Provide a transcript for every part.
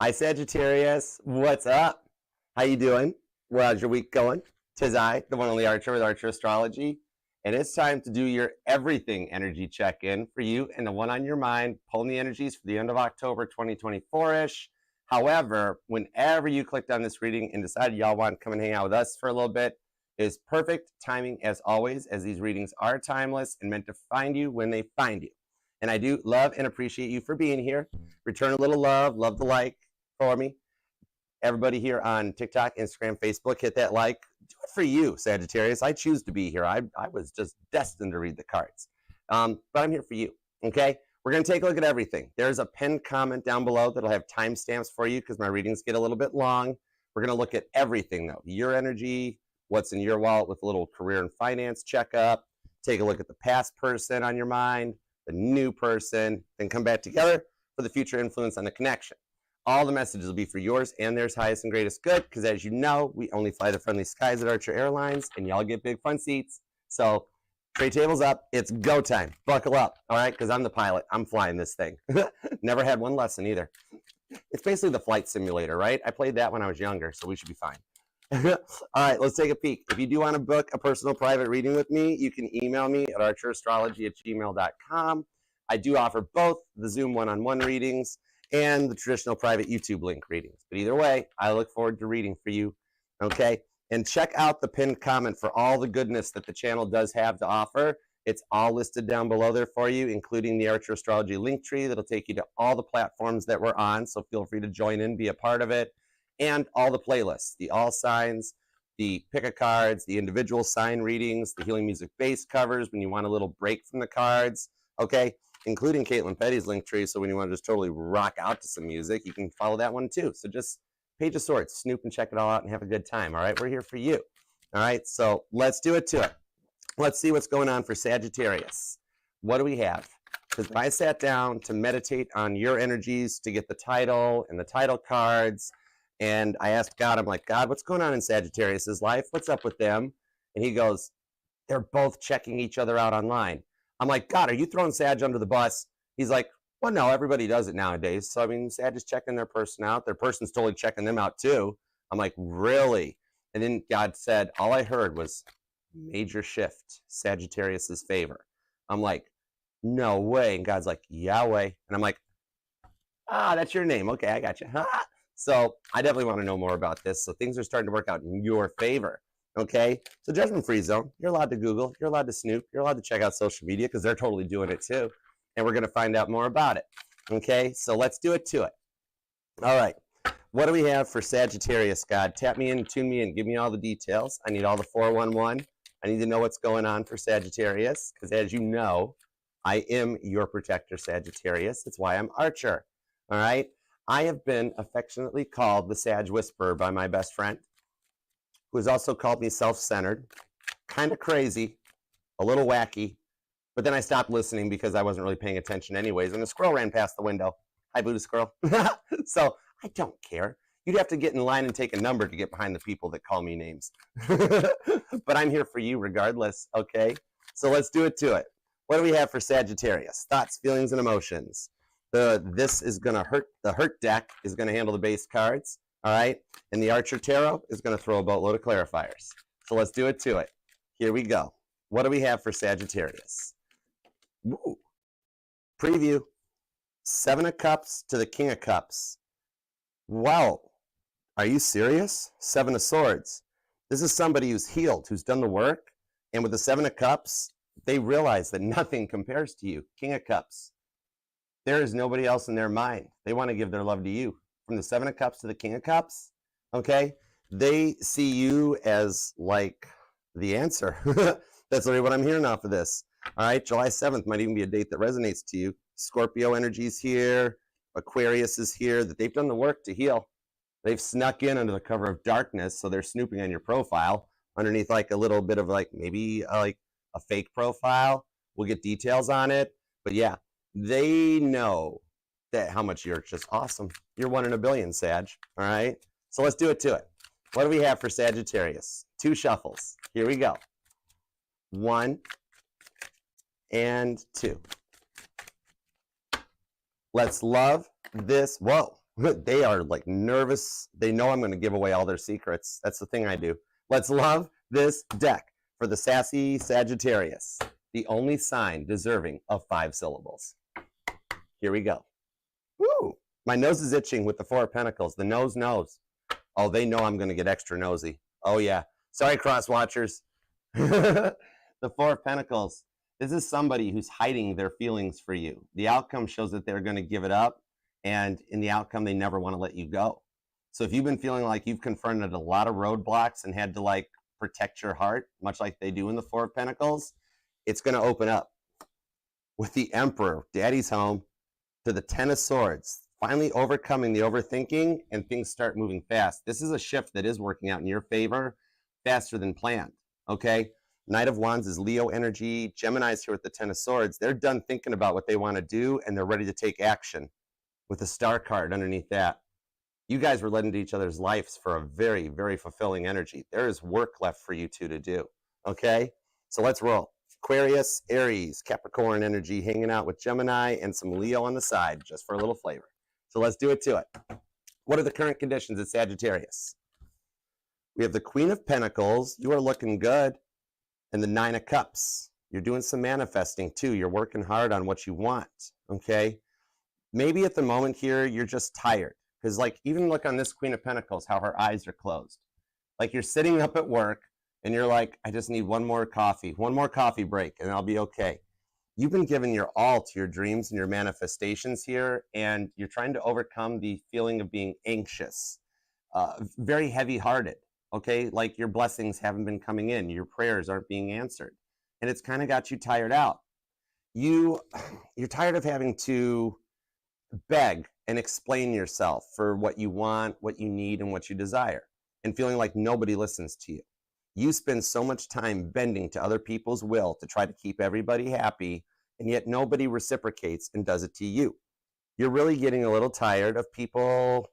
Hi, Sagittarius. What's up? How you doing? How's your week going? 'Tis I, the one only Archer with Archer Astrology. And it's time to do your everything energy check-in for you and the one on your mind, pulling the energies for the end of October 2024-ish. However, whenever you clicked on this reading and decided y'all want to come and hang out with us for a little bit, is perfect timing as always, as these readings are timeless and meant to find you when they find you. And I do love and appreciate you for being here. Return a little love the like for me. Everybody here on TikTok, Instagram, Facebook, hit that like. Do it for you, Sagittarius. I choose to be here. I was just destined to read the cards. But I'm here for you, okay? We're going to take a look at everything. There's a pinned comment down below that'll have timestamps for you because my readings get a little bit long. We're going to look at everything, though. Your energy, what's in your wallet with a little career and finance checkup. Take a look at the past person on your mind, the new person, then come back together for the future influence on the connection. All the messages will be for yours and theirs highest and greatest good, because as you know, we only fly the friendly skies at Archer Airlines, and y'all get big fun seats. So tray tables up, it's go time. Buckle up, all right? Because I'm the pilot. I'm flying this thing. Never had one lesson either. It's basically the flight simulator, right? I played that when I was younger, so we should be fine. All right, let's take a peek. If you do want to book a personal private reading with me, you can email me at archerastrology@gmail.com. I do offer both the Zoom one-on-one readings and the traditional private YouTube link readings. But either way, I look forward to reading for you, okay? And check out the pinned comment for all the goodness that the channel does have to offer. It's all listed down below there for you, including the Archer Astrology link tree that'll take you to all the platforms that we're on, so feel free to join in, be a part of it, and all the playlists, the all signs, the pick-a-cards, the individual sign readings, the healing music base covers when you want a little break from the cards, okay? Including Caitlin Petty's link tree, so when you want to just totally rock out to some music, you can follow that one too. So just Page of Swords, snoop and check it all out and have a good time, all right? We're here for you, all right? So let's do it to it. Let's see what's going on for Sagittarius. What do we have? Because I sat down to meditate on your energies to get the title and the title cards, and I asked God, I'm like, God, what's going on in Sagittarius's life? What's up with them? And he goes, they're both checking each other out online. I'm like, God, are you throwing Sag under the bus? He's like, well, no, everybody does it nowadays. So, I mean, Sag is checking their person out. Their person's totally checking them out, too. I'm like, really? And then God said, all I heard was major shift, Sagittarius's favor. I'm like, no way. And God's like, Yahweh. And I'm like, that's your name. Okay, I got you. So I definitely want to know more about this. So things are starting to work out in your favor. Okay, so judgment-free zone. You're allowed to Google. You're allowed to snoop. You're allowed to check out social media because they're totally doing it too. And we're going to find out more about it. Okay, so let's do it to it. All right, what do we have for Sagittarius, God? Tap me in, tune me in, give me all the details. I need all the 411. I need to know what's going on for Sagittarius because as you know, I am your protector, Sagittarius. That's why I'm Archer. All right, I have been affectionately called the Sag Whisperer by my best friend, who has also called me self-centered, kind of crazy, a little wacky, but then I stopped listening because I wasn't really paying attention anyways, and a squirrel ran past the window. Hi, Buddha Squirrel. So I don't care. You'd have to get in line and take a number to get behind the people that call me names. But I'm here for you regardless, okay? So let's do it to it. What do we have for Sagittarius? Thoughts, feelings, and emotions. This is going to hurt. The hurt deck is going to handle the base cards. All right, and the Archer Tarot is going to throw a boatload of clarifiers. So let's do it to it. Here we go. What do we have for Sagittarius? Ooh. Preview. 7 of Cups to the King of Cups. Wow. Are you serious? 7 of Swords. This is somebody who's healed, who's done the work. And with the 7 of Cups, they realize that nothing compares to you. King of Cups. There is nobody else in their mind. They want to give their love to you. From the 7 of Cups to the King of Cups, okay? They see you as, like, the answer. That's literally what I'm hearing off of this. All right, July 7th might even be a date that resonates to you. Scorpio energy's here. Aquarius is here. That they've done the work to heal. They've snuck in under the cover of darkness, so they're snooping on your profile underneath, like, a little bit of, like, maybe, like, a fake profile. We'll get details on it. But, yeah, they know that how much you're just awesome. You're 1 in a billion, Sag. All right. So let's do it to it. What do we have for Sagittarius? 2 shuffles. Here we go. 1 and 2. Let's love this. Whoa. They are like nervous. They know I'm going to give away all their secrets. That's the thing I do. Let's love this deck for the sassy Sagittarius, the only sign deserving of 5 syllables. Here we go. Woo! My nose is itching with the 4 of Pentacles. The nose knows. Oh, they know I'm going to get extra nosy. Oh, yeah. Sorry, cross watchers. The 4 of Pentacles. This is somebody who's hiding their feelings for you. The outcome shows that they're going to give it up. And in the outcome, they never want to let you go. So if you've been feeling like you've confronted a lot of roadblocks and had to like protect your heart, much like they do in the 4 of Pentacles, it's going to open up. With the Emperor, Daddy's home, to the 10 of Swords, finally overcoming the overthinking, and things start moving fast. This is a shift that is working out in your favor faster than planned, okay? Knight of Wands is Leo energy. Gemini's here with the 10 of Swords. They're done thinking about what they want to do, and they're ready to take action. With the Star card underneath that. You guys were led into each other's lives for a very, very fulfilling energy. There is work left for you two to do, okay? So let's roll. Aquarius, Aries, Capricorn energy, hanging out with Gemini and some Leo on the side, just for a little flavor. So let's do it to it. What are the current conditions at Sagittarius? We have the Queen of Pentacles. You are looking good. And the 9 of Cups. You're doing some manifesting too. You're working hard on what you want, okay? Maybe at the moment here, you're just tired. Because like, even look on this Queen of Pentacles, how her eyes are closed. Like you're sitting up at work and you're like, I just need one more coffee break and I'll be okay. You've been giving your all to your dreams and your manifestations here, and you're trying to overcome the feeling of being anxious, very heavy-hearted, okay? Like your blessings haven't been coming in, your prayers aren't being answered, and it's kind of got you tired out. You're tired of having to beg and explain yourself for what you want, what you need, and what you desire, and feeling like nobody listens to you. You spend so much time bending to other people's will to try to keep everybody happy, and yet nobody reciprocates and does it to you. You're really getting a little tired of people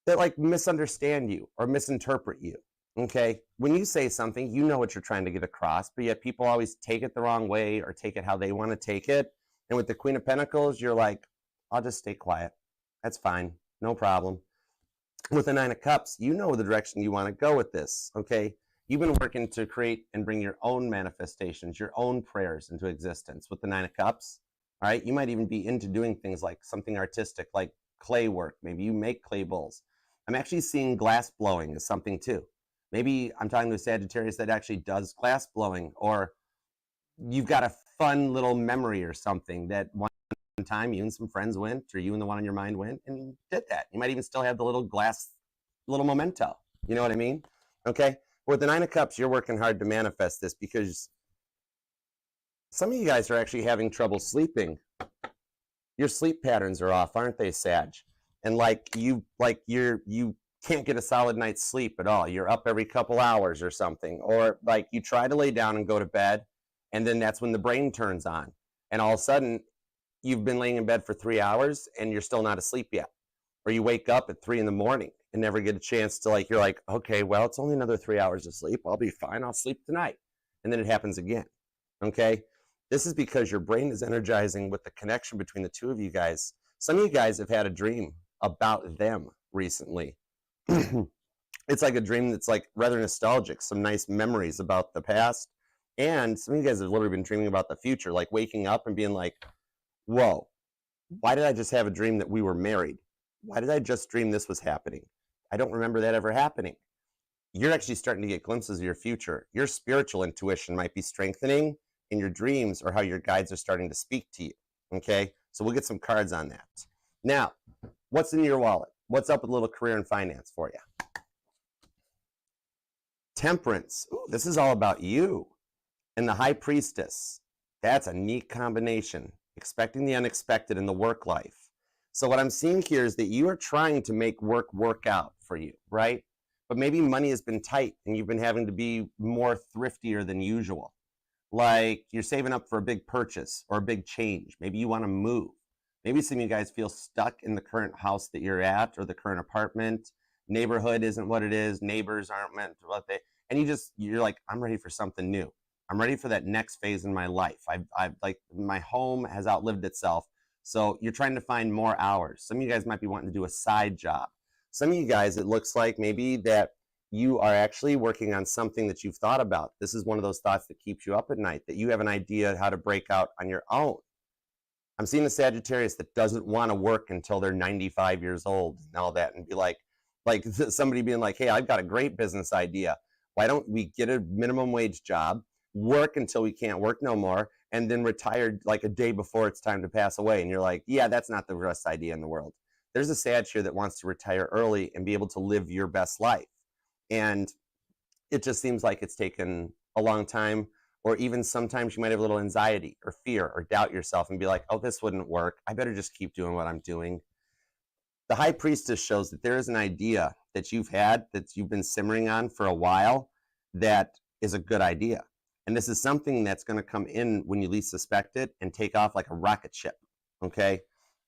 that like misunderstand you or misinterpret you, okay? When you say something, you know what you're trying to get across, but yet people always take it the wrong way or take it how they want to take it. And with the Queen of Pentacles, you're like, I'll just stay quiet. That's fine. No problem. With the 9 of Cups, you know the direction you want to go with this, okay? You've been working to create and bring your own manifestations, your own prayers into existence with the 9 of Cups, all right? You might even be into doing things like something artistic, like clay work. Maybe you make clay bowls. I'm actually seeing glass blowing as something too. Maybe I'm talking to a Sagittarius that actually does glass blowing, or you've got a fun little memory or something that one time you and some friends went, or you and the one on your mind went and did that. You might even still have the little glass, little memento. You know what I mean? Okay. With the 9 of Cups, you're working hard to manifest this because some of you guys are actually having trouble sleeping. Your sleep patterns are off, aren't they, Sag? And you can't get a solid night's sleep at all. You're up every couple hours or something, or like you try to lay down and go to bed, and then that's when the brain turns on, and all of a sudden you've been laying in bed for 3 hours and you're still not asleep yet. Or you wake up at 3 in the morning and never get a chance to you're like, okay, well, it's only another 3 hours of sleep. I'll be fine. I'll sleep tonight. And then it happens again. Okay. This is because your brain is energizing with the connection between the two of you guys. Some of you guys have had a dream about them recently. It's like a dream that's like rather nostalgic, some nice memories about the past. And some of you guys have literally been dreaming about the future, like waking up and being like, whoa, why did I just have a dream that we were married? Why did I just dream this was happening? I don't remember that ever happening. You're actually starting to get glimpses of your future. Your spiritual intuition might be strengthening, and your dreams or how your guides are starting to speak to you, okay? So we'll get some cards on that. Now, what's in your wallet? What's up with a little career and finance for you? Temperance. Ooh, this is all about you. And the High Priestess. That's a neat combination. Expecting the unexpected in the work life. So what I'm seeing here is that you are trying to make work out for you, right? But maybe money has been tight and you've been having to be more thriftier than usual. Like you're saving up for a big purchase or a big change. Maybe you want to move. Maybe some of you guys feel stuck in the current house that you're at or the current apartment. Neighborhood isn't what it is. Neighbors aren't meant to what they, and you're like, I'm ready for something new. I'm ready for that next phase in my life. I've like, my home has outlived itself. So you're trying to find more hours. Some of you guys might be wanting to do a side job. Some of you guys, it looks like maybe that you are actually working on something that you've thought about. This is one of those thoughts that keeps you up at night, that you have an idea how to break out on your own. I'm seeing a Sagittarius that doesn't want to work until they're 95 years old and all that, and be like somebody being like, hey, I've got a great business idea. Why don't we get a minimum wage job, work until we can't work no more, and then retire like a day before it's time to pass away? And you're like, yeah, that's not the best idea in the world. There's a Sag here that wants to retire early and be able to live your best life. And it just seems like it's taken a long time, or even sometimes you might have a little anxiety or fear or doubt yourself and be like, oh, this wouldn't work. I better just keep doing what I'm doing. The High Priestess shows that there is an idea that you've had, that you've been simmering on for a while, that is a good idea. And this is something that's going to come in when you least suspect it and take off like a rocket ship, okay?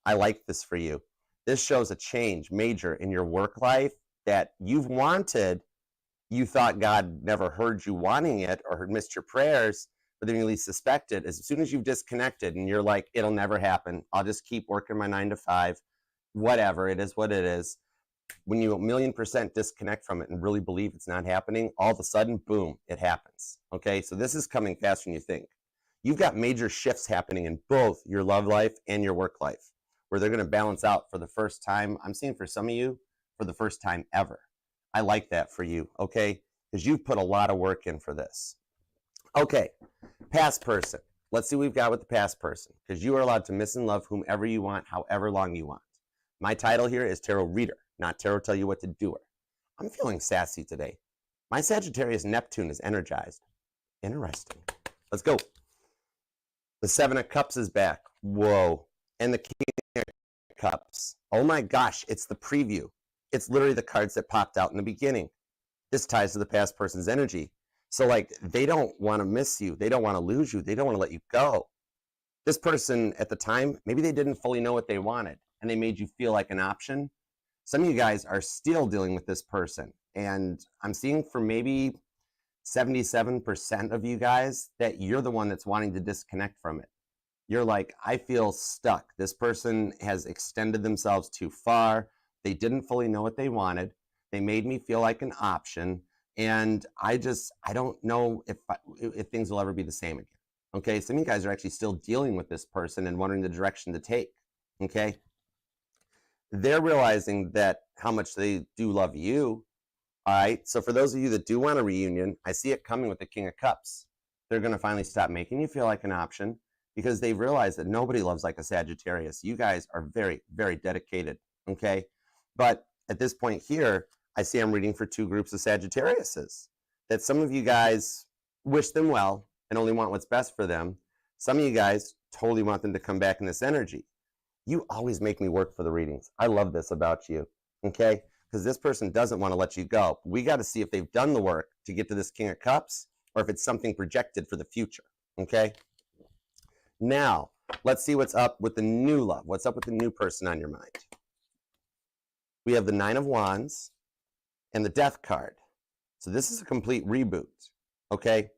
I like this for you. This shows a change major in your work life that you've wanted. You thought God never heard you wanting it or had missed your prayers, but then you least suspected. As soon as you've disconnected and you're like, it'll never happen, I'll just keep working my 9 to 5, whatever, it is what it is. When you 1,000,000% disconnect from it and really believe it's not happening, all of a sudden, boom, it happens. Okay, so this is coming faster than you think. You've got major shifts happening in both your love life and your work life, where they're going to balance out for the first time. I'm seeing for some of you, for the first time ever. I like that for you, okay? Because you've put a lot of work in for this. Okay, past person. Let's see what we've got with the past person, because you are allowed to miss and love whomever you want, however long you want. My title here is Tarot Reader, not Tarot Tell You What to Do. I'm feeling sassy today. My Sagittarius Neptune is energized. Interesting. Let's go. The 7 of Cups is back. Whoa. And the King of Cups. Oh my gosh, it's the preview. It's literally the cards that popped out in the beginning. This ties to the past person's energy. So like, they don't want to miss you. They don't want to lose you. They don't want to let you go. This person at the time, maybe they didn't fully know what they wanted and they made you feel like an option. Some of you guys are still dealing with this person. And I'm seeing for maybe 77% of you guys that you're the one that's wanting to disconnect from it. You're like, I feel stuck. This person has extended themselves too far. They didn't fully know what they wanted. They made me feel like an option. And I don't know if things will ever be the same again. Okay, some of you guys are actually still dealing with this person and wondering the direction to take. Okay, they're realizing that how much they do love you. All right, so for those of you that do want a reunion, I see it coming with the King of Cups. They're going to finally stop making you feel like an option because they've realized that nobody loves like a Sagittarius. You guys are very, very dedicated. Okay, but at this point here, I see I'm reading for 2 groups of Sagittariuses. That some of you guys wish them well and only want what's best for them. Some of you guys totally want them to come back in this energy. You always make me work for the readings. I love this about you, okay? Because this person doesn't want to let you go. We got to see if they've done the work to get to this King of Cups or if it's something projected for the future, okay? Now, let's see what's up with the new love. What's up with the new person on your mind? We have the 9 of Wands and the Death card. So this is a complete reboot, okay?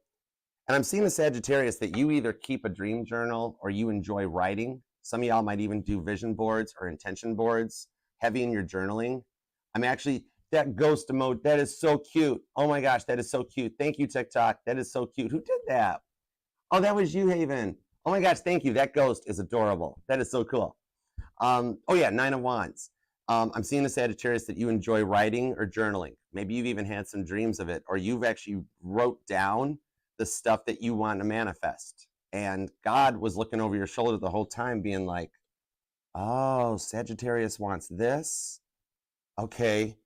And I'm seeing a Sagittarius that you either keep a dream journal or you enjoy writing. Some of y'all might even do vision boards or intention boards, heavy in your journaling. I'm actually, that ghost emoji, that is so cute. Oh my gosh, that is so cute. Thank you, TikTok. That is so cute. Who did that? Oh, that was you, Haven. Oh my gosh, thank you. That ghost is adorable. That is so cool. Oh yeah, 9 of Wands. I'm seeing a Sagittarius that you enjoy writing or journaling. Maybe you've even had some dreams of it, or you've actually wrote down the stuff that you want to manifest. And God was looking over your shoulder the whole time being like, oh, Sagittarius wants this. Okay,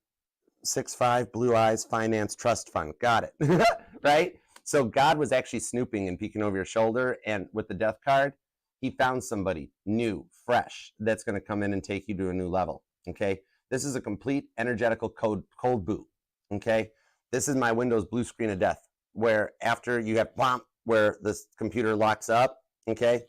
6-5, blue eyes, finance, trust fund. Got it, right? So God was actually snooping and peeking over your shoulder. And with the Death card, he found somebody new, fresh, that's going to come in and take you to a new level. Okay, this is a complete energetical cold boot. Okay, this is my Windows blue screen of death, where after you have bump, where this computer locks up, okay,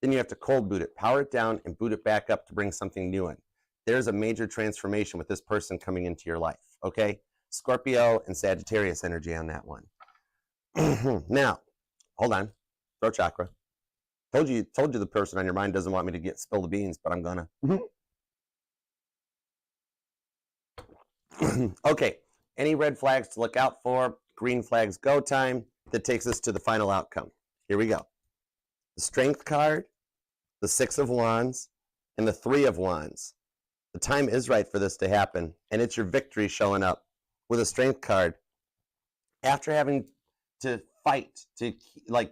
then you have to cold boot it, power it down, and boot it back up to bring something new in. There's a major transformation with this person coming into your life. Okay, Scorpio and Sagittarius energy on that one. Now, hold on, throat chakra. Told you the person on your mind doesn't want me to spill the beans, but I'm gonna. Okay, any red flags to look out for? Green flags, go time. That takes us to the final outcome. Here we go. The Strength card, the Six of Wands, and the Three of Wands. The time is right for this to happen, and it's your victory showing up with a Strength card. After having to fight to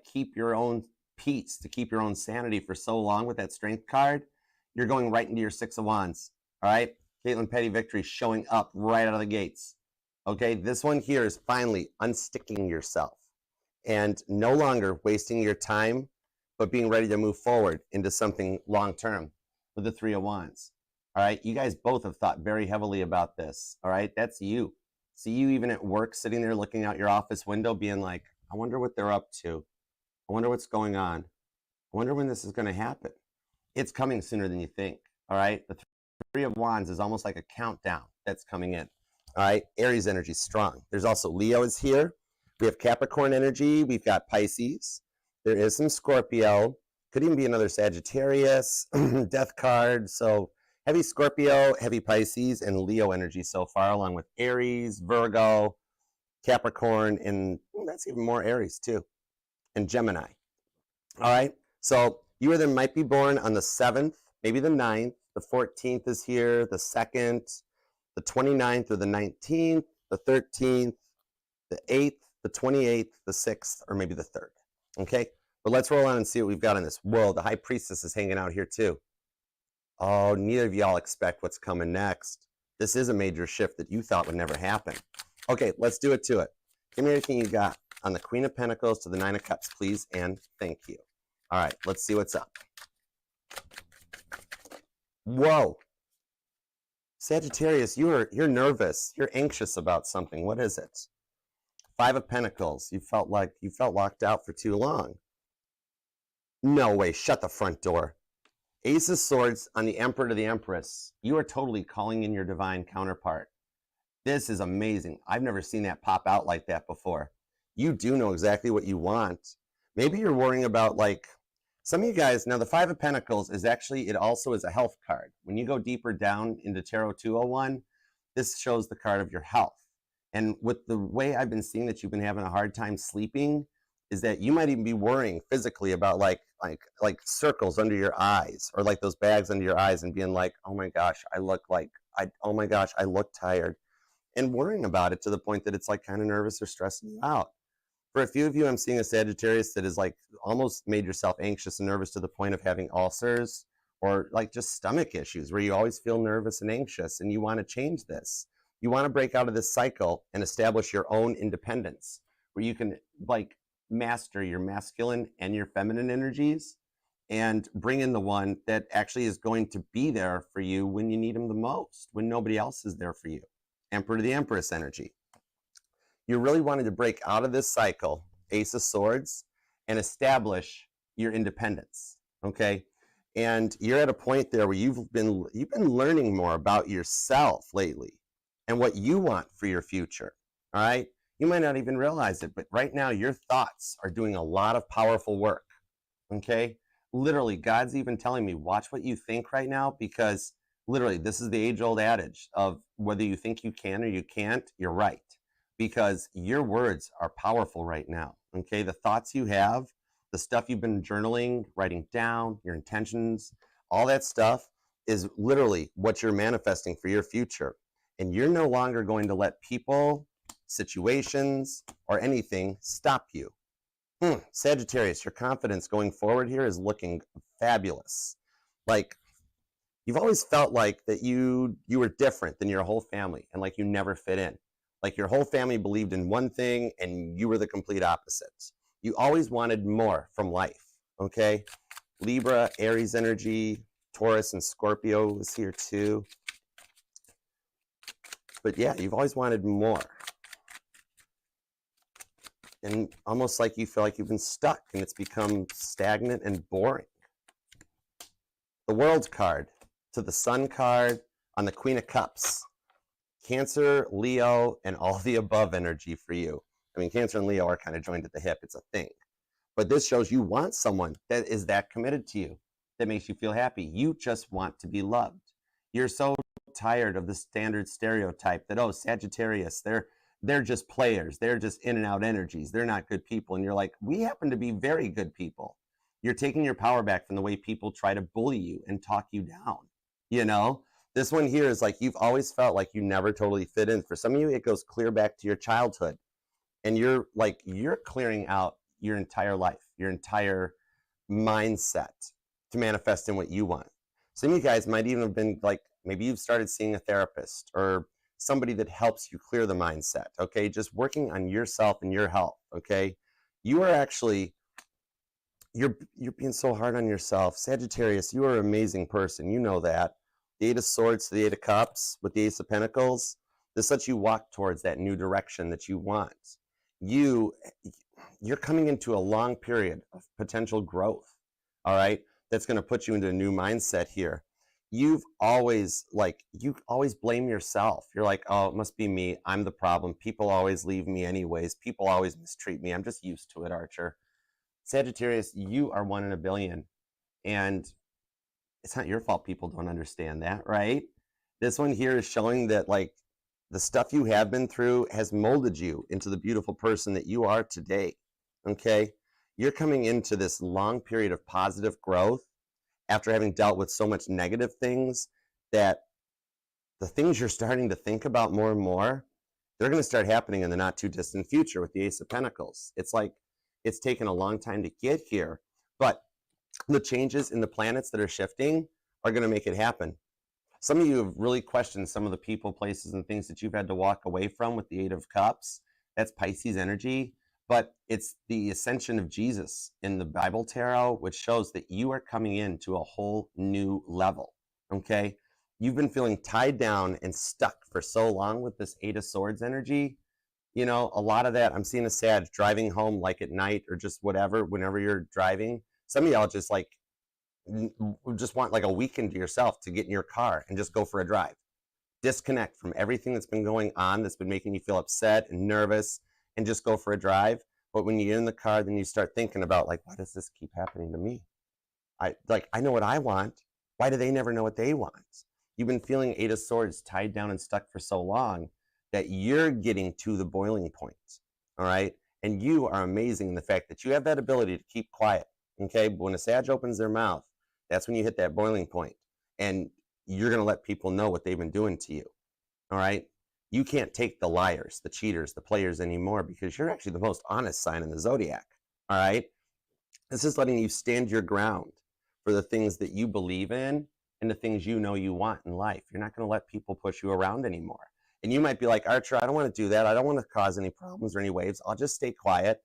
keep your own peace, to keep your own sanity for so long with that Strength card, you're going right into your Six of Wands. All right, Caitlin Petty victory showing up right out of the gates. Okay, this one here is finally unsticking yourself and no longer wasting your time, but being ready to move forward into something long-term with the Three of Wands. All right, you guys both have thought very heavily about this. All right, that's you. See you even at work, sitting there looking out your office window, being like, I wonder what they're up to. I wonder what's going on. I wonder when this is going to happen. It's coming sooner than you think. All right, the Three of Wands is almost like a countdown that's coming in. All right, Aries energy is strong. There's also Leo is here. We have Capricorn energy. We've got Pisces. There is some Scorpio. Could even be another Sagittarius, Death card. So heavy Scorpio, heavy Pisces, and Leo energy so far, along with Aries, Virgo, Capricorn, and that's even more Aries too, and Gemini. All right, so you either might be born on the 7th, maybe the 9th, the 14th is here, the 2nd, the 29th or the 19th, the 13th, the 8th, the 28th, the 6th, or maybe the 3rd. Okay, but let's roll on and see what we've got in this. Whoa, the High Priestess is hanging out here too. Oh, neither of y'all expect what's coming next. This is a major shift that you thought would never happen. Okay, let's do it to it. Give me everything you got on the Queen of Pentacles to the Nine of Cups, please, and thank you. All right, let's see what's up. Whoa. Sagittarius, you're nervous. You're anxious about something. What is it? Five of Pentacles. You felt locked out for too long. No way. Shut the front door. Ace of Swords on the Emperor to the Empress. You are totally calling in your divine counterpart. This is amazing. I've never seen that pop out like that before. You do know exactly what you want. Maybe you're worrying about, like, some of you guys, now the Five of Pentacles is actually, it also is a health card. When you go deeper down into Tarot 201, this shows the card of your health. And with the way I've been seeing that you've been having a hard time sleeping, is that you might even be worrying physically about like circles under your eyes, or like those bags under your eyes, and being like, oh my gosh, oh my gosh, I look tired, and worrying about it to the point that it's like kind of nervous or stressing you out. For a few of you, I'm seeing a Sagittarius that is like almost made yourself anxious and nervous to the point of having ulcers, or like just stomach issues where you always feel nervous and anxious, and you want to change this. You want to break out of this cycle and establish your own independence, where you can like master your masculine and your feminine energies and bring in the one that actually is going to be there for you when you need them the most, when nobody else is there for you. Emperor to the Empress energy. You really wanted to break out of this cycle, Ace of Swords, and establish your independence, okay? And you're at a point there where you've been learning more about yourself lately and what you want for your future, all right? You might not even realize it, but right now your thoughts are doing a lot of powerful work, okay? Literally, God's even telling me, watch what you think right now, because literally this is the age-old adage of whether you think you can or you can't, you're right. Because your words are powerful right now, okay? The thoughts you have, the stuff you've been journaling, writing down, your intentions, all that stuff is literally what you're manifesting for your future. And you're no longer going to let people, situations, or anything stop you. Sagittarius, your confidence going forward here is looking fabulous. Like, you've always felt like that you were different than your whole family, and like you never fit in. Like your whole family believed in one thing and you were the complete opposite. You always wanted more from life, okay? Libra, Aries energy, Taurus and Scorpio is here too. But yeah, you've always wanted more. And almost like you feel like you've been stuck and it's become stagnant and boring. The World card to the Sun card on the Queen of Cups. Cancer, Leo, and all the above energy for you. I mean, Cancer and Leo are kind of joined at the hip. It's a thing. But this shows you want someone that is that committed to you, that makes you feel happy. You just want to be loved. You're so tired of the standard stereotype that, oh, Sagittarius, they're just players. They're just in and out energies. They're not good people. And you're like, we happen to be very good people. You're taking your power back from the way people try to bully you and talk you down. You know, this one here is like, you've always felt like you never totally fit in. For some of you, it goes clear back to your childhood. And you're clearing out your entire life, your entire mindset to manifest in what you want. Some of you guys might even have been like, maybe you've started seeing a therapist or somebody that helps you clear the mindset, okay? Just working on yourself and your health, okay? You are actually, you're being so hard on yourself. Sagittarius, you are an amazing person. You know that. The Eight of Swords to the Eight of Cups with the Ace of Pentacles, this lets you walk towards that new direction that you want. You're coming into a long period of potential growth, all right? That's going to put you into a new mindset here. You always blame yourself. You're like, oh, it must be me. I'm the problem. People always leave me anyways. People always mistreat me. I'm just used to it, Archer. Sagittarius, you are 1 in a billion. And it's not your fault people don't understand that, right? This one here is showing that like the stuff you have been through has molded you into the beautiful person that you are today, okay? You're coming into this long period of positive growth after having dealt with so much negative things that the things you're starting to think about more and more, they're going to start happening in the not too distant future with the Ace of Pentacles. It's like it's taken a long time to get here, but the changes in the planets that are shifting are going to make it happen. Some of you have really questioned some of the people, places, and things that you've had to walk away from with the Eight of Cups. That's Pisces energy, but it's the ascension of Jesus in the Bible tarot, which shows that you are coming into a whole new level, okay? You've been feeling tied down and stuck for so long with this Eight of Swords energy. You know, a lot of that, I'm seeing a Sag driving home like at night or just whatever, whenever you're driving. Some of y'all just like, just want like a weekend to yourself to get in your car and just go for a drive. Disconnect from everything that's been going on that's been making you feel upset and nervous and just go for a drive. But when you get in the car, then you start thinking about like, why does this keep happening to me? I know what I want. Why do they never know what they want? You've been feeling Eight of Swords tied down and stuck for so long that you're getting to the boiling point, all right? And you are amazing in the fact that you have that ability to keep quiet, okay? But when a Sag opens their mouth, that's when you hit that boiling point, and you're going to let people know what they've been doing to you, all right? You can't take the liars, the cheaters, the players anymore because you're actually the most honest sign in the zodiac, all right? This is letting you stand your ground for the things that you believe in and the things you know you want in life. You're not going to let people push you around anymore. And you might be like, Archer, I don't want to do that. I don't want to cause any problems or any waves. I'll just stay quiet.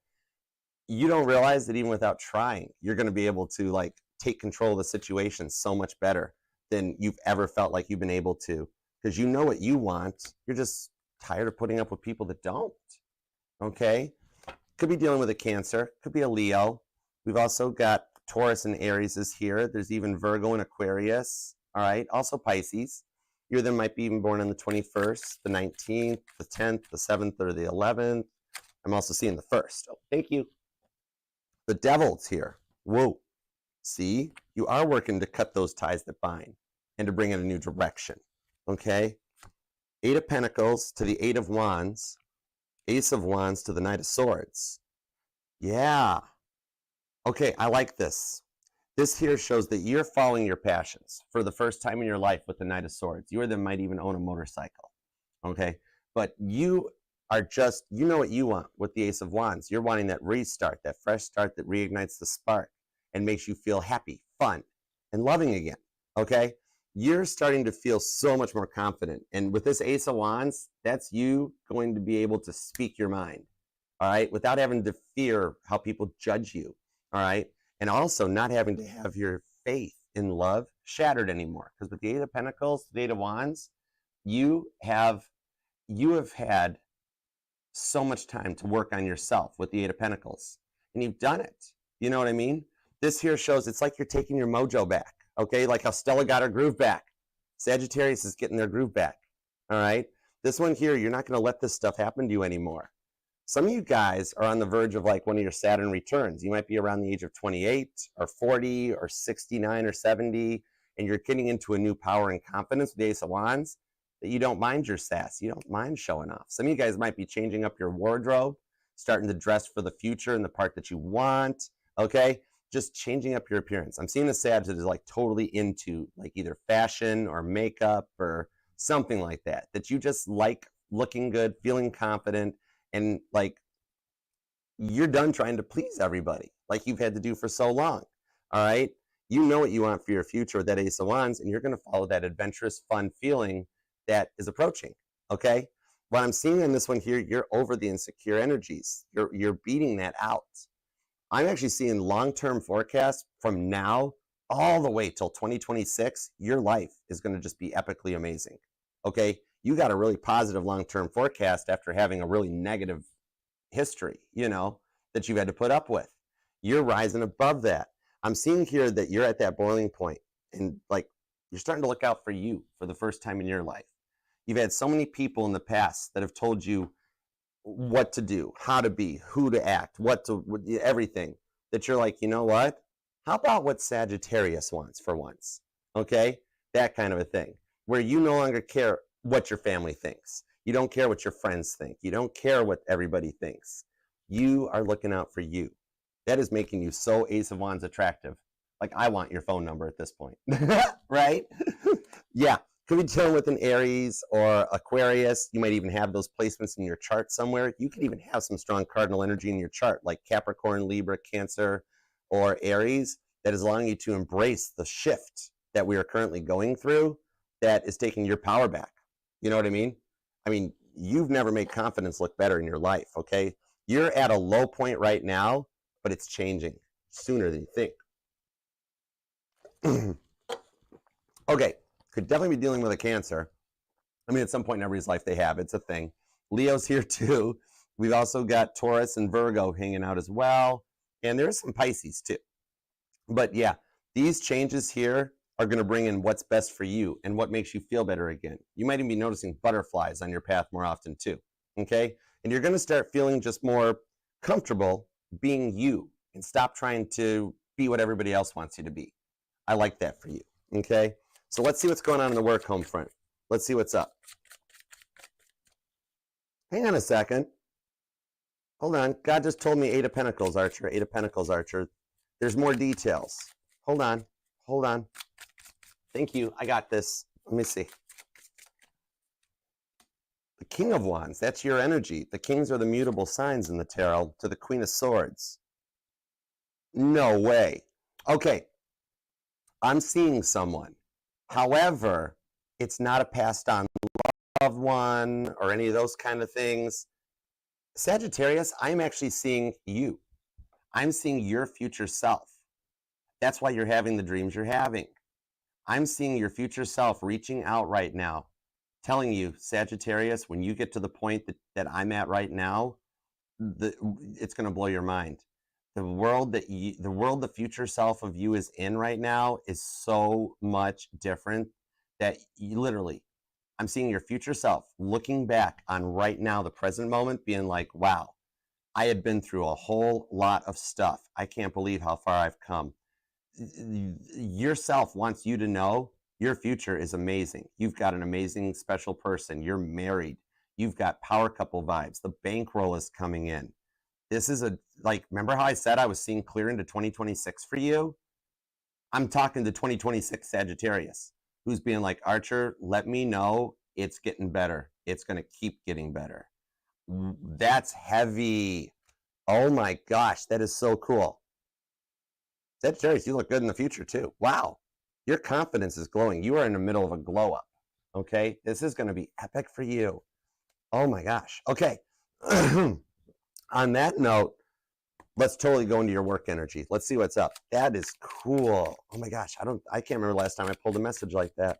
You don't realize that even without trying, you're going to be able to like take control of the situation so much better than you've ever felt like you've been able to, because you know what you want. You're just tired of putting up with people that don't, okay? Could be dealing with a Cancer, could be a Leo. We've also got Taurus and Aries is here. There's even Virgo and Aquarius, all right? Also Pisces. You then might be even born on the 21st, the 19th, the 10th, the 7th, or the 11th. I'm also seeing the 1st. Oh, thank you. The Devil's here. Whoa. See, you are working to cut those ties that bind and to bring in a new direction, okay? Eight of Pentacles to the Eight of Wands, Ace of Wands to the Knight of Swords. Yeah. Okay, I like this. This here shows that you're following your passions for the first time in your life with the Knight of Swords. You or them might even own a motorcycle, okay? But you are just, you know what you want with the Ace of Wands. You're wanting that restart, that fresh start that reignites the spark and makes you feel happy, fun, and loving again, okay? You're starting to feel so much more confident. And with this Ace of Wands, that's you going to be able to speak your mind, all right? Without having to fear how people judge you, all right? And also not having to have your faith in love shattered anymore. Because with the Eight of Pentacles, the Eight of Wands, you have had so much time to work on yourself with the Eight of Pentacles. And you've done it. You know what I mean? This here shows it's like you're taking your mojo back. Okay, like how Stella got her groove back. Sagittarius is getting their groove back. All right? This one here, you're not going to let this stuff happen to you anymore. Some of you guys are on the verge of like one of your Saturn returns. You might be around the age of 28 or 40 or 69 or 70, and you're getting into a new power and confidence with the Ace of Wands that you don't mind your sass. You don't mind showing off. Some of you guys might be changing up your wardrobe, starting to dress for the future and the part that you want, okay? Just changing up your appearance. I'm seeing the Sag that is like totally into like either fashion or makeup or something like that, that you just like looking good, feeling confident, and like you're done trying to please everybody like you've had to do for so long. All right, you know what you want for your future with that Ace of Wands, and you're going to follow that adventurous, fun feeling that is approaching. Okay, what I'm seeing in this one here, you're over the insecure energies. You're beating that out. I'm actually seeing long-term forecasts from now all the way till 2026. Your life is going to just be epically amazing. Okay, you got a really positive long-term forecast after having a really negative history, you know, that you've had to put up with. You're rising above that. I'm seeing here that you're at that boiling point, and like you're starting to look out for you for the first time in your life. You've had so many people in the past that have told you what to do, how to be, who to act, everything, that you're like, you know what? How about what Sagittarius wants for once? Okay, that kind of a thing, where you no longer care what your family thinks. You don't care what your friends think. You don't care what everybody thinks. You are looking out for you. That is making you so Ace of Wands attractive. Like, I want your phone number at this point, right? Yeah, could be dealing with an Aries or Aquarius. You might even have those placements in your chart somewhere. You could even have some strong cardinal energy in your chart, like Capricorn, Libra, Cancer, or Aries, that is allowing you to embrace the shift that we are currently going through that is taking your power back. You know what I mean? I mean, you've never made confidence look better in your life, okay? You're at a low point right now, but it's changing sooner than you think. Okay, could definitely be dealing with a Cancer. I mean, at some point in everybody's life they have. It's a thing. Leo's here too. We've also got Taurus and Virgo hanging out as well. And there's some Pisces too. But yeah, these changes here are going to bring in what's best for you and what makes you feel better again. You might even be noticing butterflies on your path more often too, okay? And you're going to start feeling just more comfortable being you and stop trying to be what everybody else wants you to be. I like that for you, okay? So let's see what's going on in the work home front. Let's see what's up. Hang on a second. Hold on. God just told me 8 of Pentacles, Archer. 8 of Pentacles, Archer. There's more details. Hold on. Hold on. Thank you. I got this. Let me see. The King of Wands. That's your energy. The kings are the mutable signs in the tarot to the Queen of Swords. No way. Okay. I'm seeing someone. However, it's not a passed on loved one or any of those kind of things. Sagittarius, I'm actually seeing you. I'm seeing your future self. That's why you're having the dreams you're having. I'm seeing your future self reaching out right now, telling you, Sagittarius, when you get to the point that I'm at right now, it's going to blow your mind. The world the future self of you is in right now is so much different that you literally, I'm seeing your future self looking back on right now, the present moment, being like, wow, I had been through a whole lot of stuff. I can't believe how far I've come. Yourself wants you to know your future is amazing. You've got an amazing special person. You're married. You've got power couple vibes. The bankroll is coming in. This is remember how I said I was seeing clear into 2026 for you? I'm talking to 2026 Sagittarius, who's being like, Archer, let me know it's getting better. It's going to keep getting better. That's heavy. Oh my gosh, that is so cool. Sagittarius, you look good in the future too. Wow, your confidence is glowing. You are in the middle of a glow up, okay? This is going to be epic for you. Oh my gosh. Okay. On that note, let's totally go into your work energy. Let's see what's up. That is cool. Oh my gosh, I can't remember last time I pulled a message like that.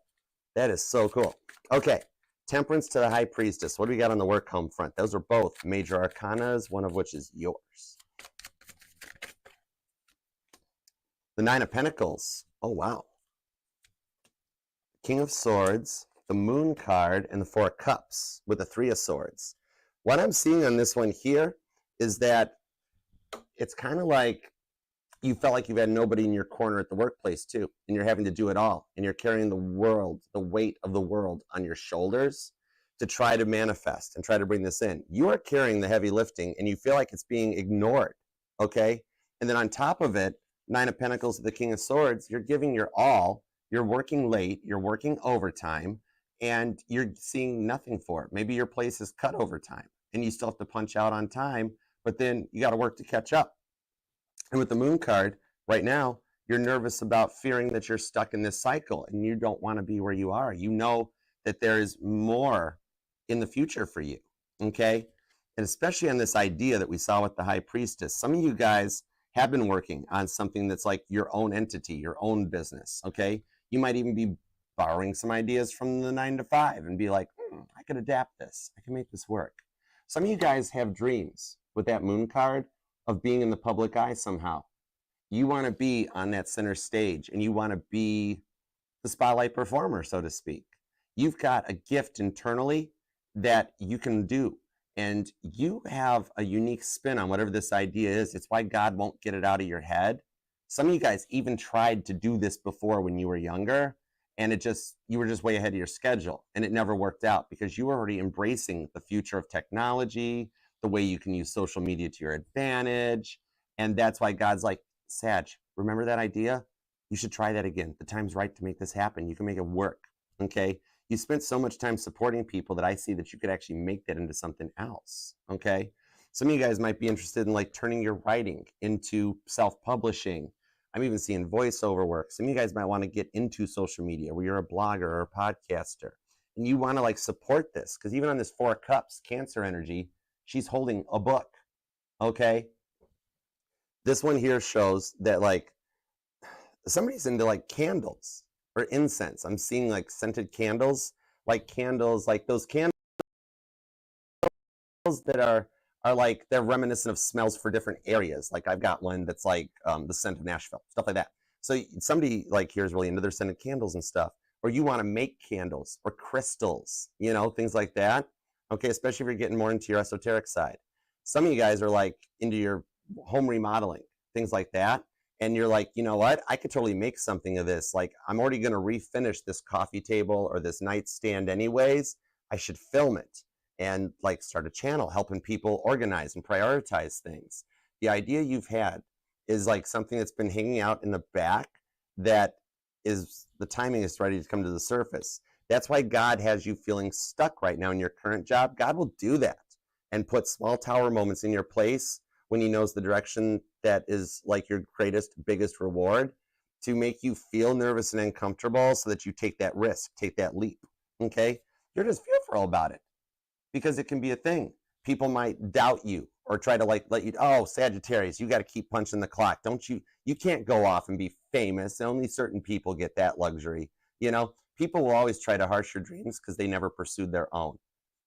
That is so cool. Okay, Temperance to the High Priestess. What do we got on the work home front? Those are both major arcanas, one of which is yours. The Nine of Pentacles. Oh, wow. King of Swords, the Moon card, and the Four of Cups with the Three of Swords. What I'm seeing on this one here is that it's kind of like you felt like you've had nobody in your corner at the workplace too, and you're having to do it all, and you're carrying the world, the weight of the world on your shoulders to try to manifest and try to bring this in. You are carrying the heavy lifting, and you feel like it's being ignored, okay? And then on top of it, Nine of Pentacles, the King of Swords, you're giving your all, you're working late, you're working overtime, and you're seeing nothing for it. Maybe your place is cut overtime, and you still have to punch out on time, but then you got to work to catch up. And with the Moon card, right now, you're nervous about fearing that you're stuck in this cycle and you don't want to be where you are. You know that there is more in the future for you, okay? And especially on this idea that we saw with the High Priestess. Some of you guys have been working on something that's like your own entity, your own business, okay? You might even be borrowing some ideas from the 9 to 5 and be like, I could adapt this. I can make this work. Some of you guys have dreams with that Moon card of being in the public eye somehow. You want to be on that center stage and you want to be the spotlight performer, so to speak. You've got a gift internally that you can do, and you have a unique spin on whatever this idea is. It's why God won't get it out of your head. Some of you guys even tried to do this before when you were younger, and you were just way ahead of your schedule, and it never worked out because you were already embracing the future of technology, the way you can use social media to your advantage. And that's why God's like, Sag, remember that idea? You should try that again. The time's right to make this happen. You can make it work, okay? You spent so much time supporting people that I see that you could actually make that into something else, okay? Some of you guys might be interested in like turning your writing into self-publishing. I'm even seeing voiceover work. Some of you guys might want to get into social media where you're a blogger or a podcaster and you want to like support this, because even on this 4 of Cups, Cancer energy, she's holding a book, okay? This one here shows that like somebody's into like candles or incense. I'm seeing like scented candles, like those candles that are like, they're reminiscent of smells for different areas. Like I've got one that's like the scent of Nashville, stuff like that. So somebody like here is really into their scented candles and stuff, or you want to make candles or crystals, you know, things like that. Okay, especially if you're getting more into your esoteric side. Some of you guys are like into your home remodeling, things like that. And you're like, you know what? I could totally make something of this. Like, I'm already going to refinish this coffee table or this nightstand anyways. I should film it and like start a channel helping people organize and prioritize things. The idea you've had is like something that's been hanging out in the back that is, the timing is ready to come to the surface. That's why God has you feeling stuck right now in your current job. God will do that and put small tower moments in your place when he knows the direction that is like your greatest, biggest reward, to make you feel nervous and uncomfortable so that you take that risk, take that leap, okay? You're just fearful about it because it can be a thing. People might doubt you or try to like let you, oh, Sagittarius, you got to keep punching the clock. You can't go off and be famous. Only certain people get that luxury, you know? People will always try to harsh your dreams because they never pursued their own.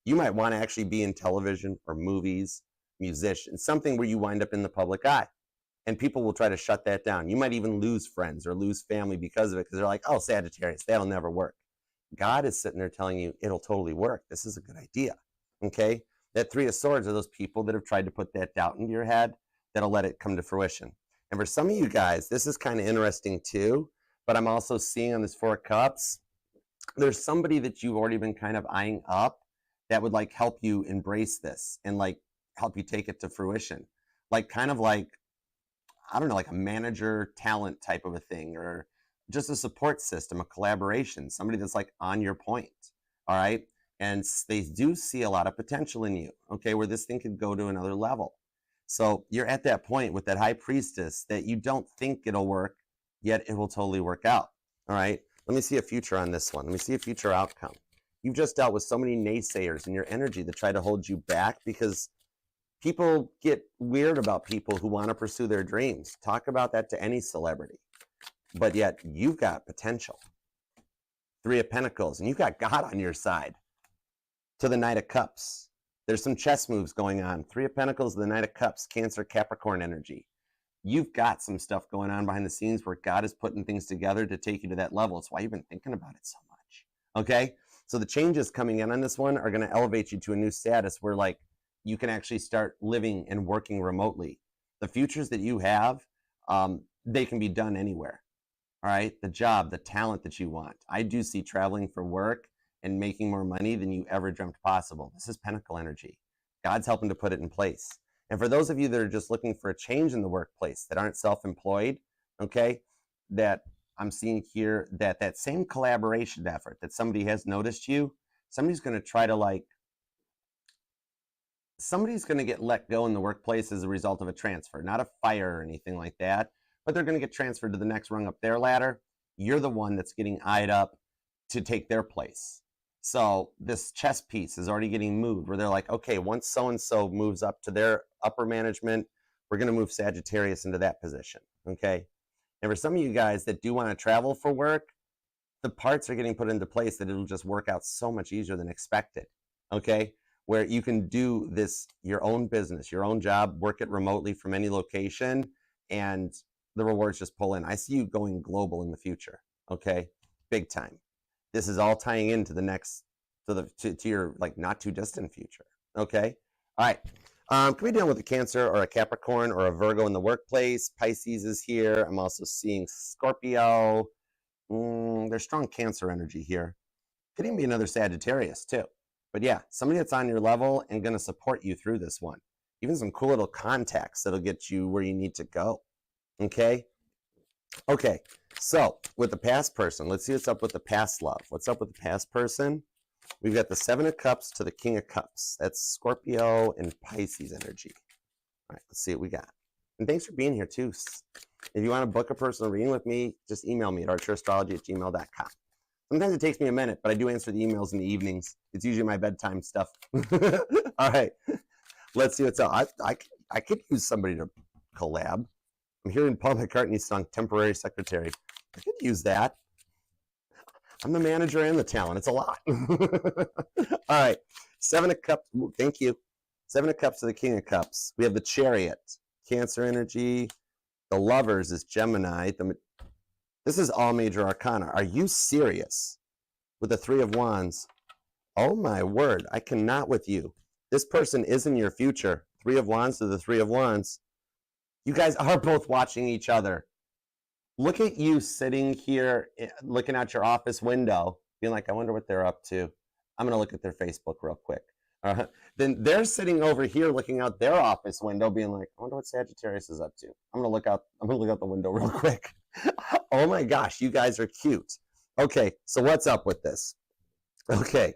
You might want to actually be in television or movies, musician, something where you wind up in the public eye. And people will try to shut that down. You might even lose friends or lose family because of it, because they're like, oh, Sagittarius, that'll never work. God is sitting there telling you it'll totally work. This is a good idea, okay? That 3 of Swords are those people that have tried to put that doubt into your head that'll let it come to fruition. And for some of you guys, this is kind of interesting too, but I'm also seeing on this 4 of Cups, there's somebody that you've already been kind of eyeing up that would like help you embrace this and like help you take it to fruition. Like kind of like, I don't know, like a manager talent type of a thing, or just a support system, a collaboration, somebody that's like on your point, all right? And they do see a lot of potential in you, okay, where this thing could go to another level. So you're at that point with that High Priestess that you don't think it'll work, yet it will totally work out, all right? Let me see a future on this one. Let me see a future outcome. You've just dealt with so many naysayers in your energy that try to hold you back because people get weird about people who want to pursue their dreams. Talk about that to any celebrity. But yet you've got potential. 3 of Pentacles, and you've got God on your side. To the Knight of Cups. There's some chess moves going on. 3 of Pentacles, the Knight of Cups, Cancer, Capricorn energy. You've got some stuff going on behind the scenes where God is putting things together to take you to that level. It's why you've been thinking about it so much. Okay? So the changes coming in on this one are going to elevate you to a new status where like you can actually start living and working remotely. The futures that you have, they can be done anywhere. All right, the job, the talent that you want. I do see traveling for work and making more money than you ever dreamt possible. This is Pentacle energy. God's helping to put it in place. And for those of you that are just looking for a change in the workplace, that aren't self-employed, okay, that I'm seeing here, that same collaboration effort that somebody has noticed you, somebody's going to try to somebody's going to get let go in the workplace as a result of a transfer, not a fire or anything like that, but they're going to get transferred to the next rung up their ladder. You're the one that's getting eyed up to take their place. So this chess piece is already getting moved where they're like, okay, once so-and-so moves up to their upper management, we're going to move Sagittarius into that position, okay? And for some of you guys that do want to travel for work, the parts are getting put into place that it'll just work out so much easier than expected, okay? Where you can do this, your own business, your own job, work it remotely from any location, and the rewards just pull in. I see you going global in the future, okay? Big time. This is all tying into the next, to your not too distant future, okay? All right, can we deal with a Cancer or a Capricorn or a Virgo in the workplace? Pisces is here. I'm also seeing Scorpio. There's strong Cancer energy here. Could even be another Sagittarius too. But yeah, somebody that's on your level and gonna support you through this one. Even some cool little contacts that'll get you where you need to go, okay? Okay, so with the past person, let's see what's up with the past love. What's up with the past person? We've got the Seven of Cups to the King of Cups. That's Scorpio and Pisces energy. All right, let's see what we got. And thanks for being here too. If you want to book a personal reading with me, just email me at archerastrology@gmail.com. Sometimes it takes me a minute, but I do answer the emails in the evenings. It's usually my bedtime stuff. All right, let's see what's up. I could use somebody to collab. I'm hearing Paul McCartney's song, Temporary Secretary. I could use that. I'm the manager and the talent. It's a lot. All right. Seven of Cups. Ooh, thank you. Seven of Cups to the King of Cups. We have the Chariot, Cancer energy. The Lovers is Gemini. This is all major arcana. Are you serious? With the Three of Wands. Oh my word. I cannot with you. This person is in your future. Three of Wands to the Three of Wands. You guys are both watching each other. Look at you sitting here, looking out your office window, being like, I wonder what they're up to. I'm going to look at their Facebook real quick. Then they're sitting over here looking out their office window, being like, I wonder what Sagittarius is up to. I'm going to look out the window real quick. Oh my gosh, you guys are cute. Okay, so what's up with this? Okay,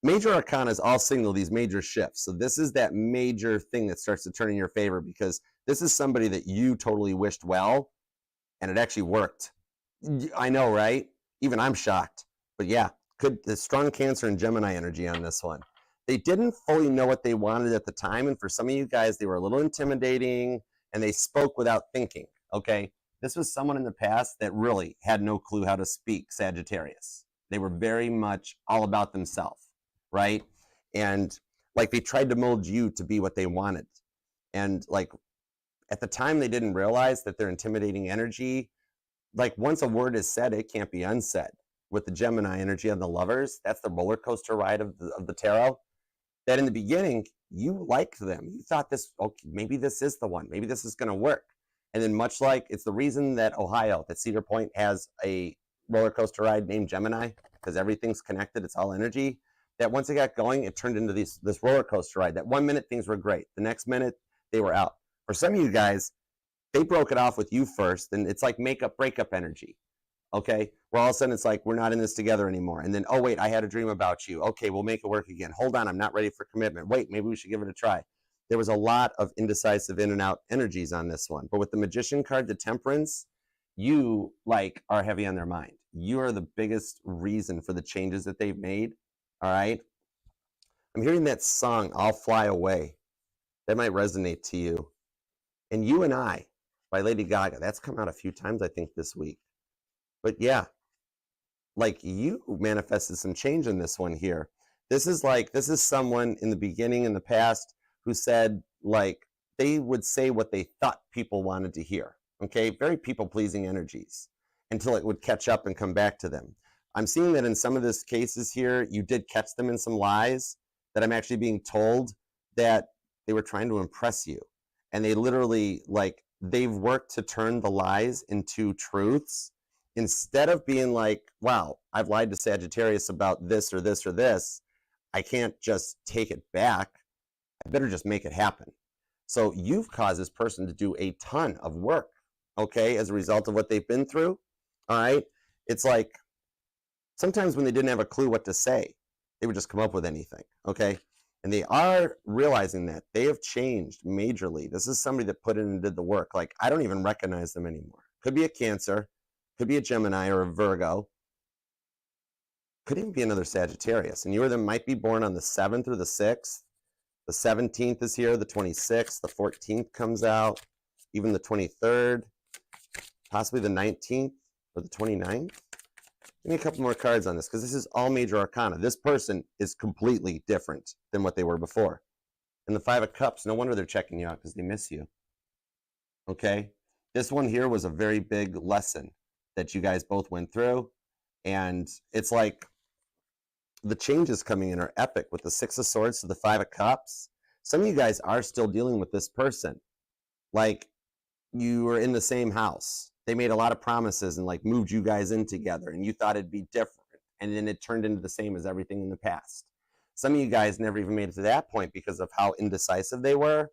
major arcanas all signal these major shifts. So this is that major thing that starts to turn in your favor because this is somebody that you totally wished well, and it actually worked. I know, right? Even I'm shocked. But yeah, the strong Cancer and Gemini energy on this one. They didn't fully know what they wanted at the time, and for some of you guys, they were a little intimidating, and they spoke without thinking, okay? This was someone in the past that really had no clue how to speak Sagittarius. They were very much all about themselves, right? And they tried to mold you to be what they wanted. And at the time, they didn't realize that their intimidating energy, once a word is said, it can't be unsaid. With the Gemini energy on the Lovers, that's the roller coaster ride of the tarot. That in the beginning, you liked them. You thought maybe this is the one. Maybe this is going to work. And then much like it's the reason that that Cedar Point has a roller coaster ride named Gemini, because everything's connected. It's all energy. That once it got going, it turned into this roller coaster ride. That 1 minute things were great. The next minute, they were out. For some of you guys, they broke it off with you first, and it's like breakup energy, okay? Where all of a sudden it's like, we're not in this together anymore. And then, oh, wait, I had a dream about you. Okay, we'll make it work again. Hold on, I'm not ready for commitment. Wait, maybe we should give it a try. There was a lot of indecisive in and out energies on this one. But with the Magician card, the Temperance, you, are heavy on their mind. You are the biggest reason for the changes that they've made, all right? I'm hearing that song, I'll Fly Away. That might resonate to you. And You and I by Lady Gaga. That's come out a few times, I think, this week. But yeah, you manifested some change in this one here. This is someone in the beginning, in the past, who said, they would say what they thought people wanted to hear. Okay, very people-pleasing energies until it would catch up and come back to them. I'm seeing that in some of these cases here, you did catch them in some lies that I'm actually being told that They were trying to impress you. And they literally, like, they've worked to turn the lies into truths. Instead of being like, wow, I've lied to Sagittarius about this or this or this, I can't just take it back. I better just make it happen. So you've caused this person to do a ton of work, okay, as a result of what they've been through, all right? It's like sometimes when they didn't have a clue what to say, they would just come up with anything, okay? And they are realizing that they have changed majorly. This is somebody that put in and did the work. Like, I don't even recognize them anymore. Could be a Cancer, could be a Gemini or a Virgo, could even be another Sagittarius. And you or them might be born on the 7th or the 6th. The 17th is here, the 26th, the 14th comes out, even the 23rd, possibly the 19th or the 29th. Give me a couple more cards on this, because this is all major arcana. This person is completely different than what they were before. And the 5 of Cups, no wonder they're checking you out, because they miss you. Okay? This one here was a very big lesson that you guys both went through. And it's like the changes coming in are epic with the 6 of Swords to the 5 of Cups. Some of you guys are still dealing with this person. Like, you were in the same house. They made a lot of promises and like moved you guys in together, and you thought it'd be different. And then it turned into the same as everything in the past. Some of you guys never even made it to that point because of how indecisive they were.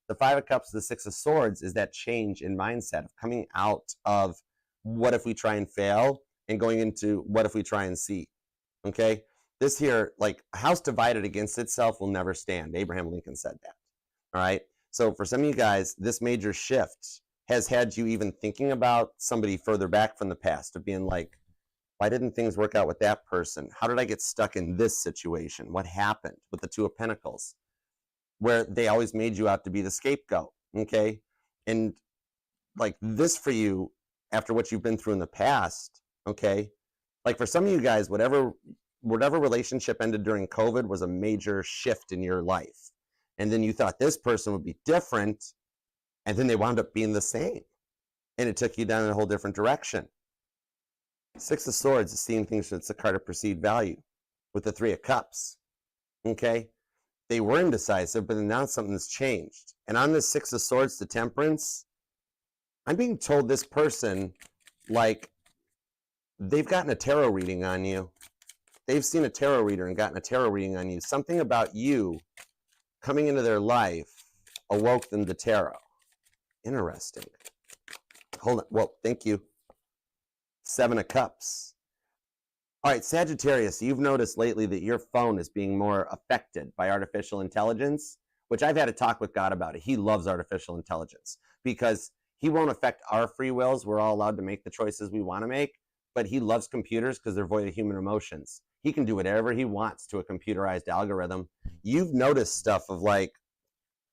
The 5 of Cups, the 6 of Swords is that change in mindset of coming out of what if we try and fail and going into what if we try and see. Okay? This here, like, a house divided against itself will never stand. Abraham Lincoln said that. All right? So for some of you guys, this major shift has had you even thinking about somebody further back from the past, of being like, why didn't things work out with that person? How did I get stuck in this situation? What happened with the 2 of Pentacles? Where they always made you out to be the scapegoat, okay? And like this for you, after what you've been through in the past, okay? Like for some of you guys, whatever relationship ended during COVID was a major shift in your life. And then you thought this person would be different, and then they wound up being the same. And it took you down in a whole different direction. 6 of Swords is seeing things, it's a card of perceived value with the 3 of Cups, okay? They were indecisive, but now something's changed. And on this 6 of Swords to Temperance, I'm being told this person, like, they've gotten a tarot reading on you. They've seen a tarot reader and gotten a tarot reading on you. Something about you coming into their life awoke them to tarot. Interesting. Hold on. Well, thank you. 7 of Cups. All right, Sagittarius, you've noticed lately that your phone is being more affected by artificial intelligence, which I've had a talk with God about it. He loves artificial intelligence because he won't affect our free wills. We're all allowed to make the choices we want to make, but he loves computers because they're void of human emotions. He can do whatever he wants to a computerized algorithm. You've noticed stuff of like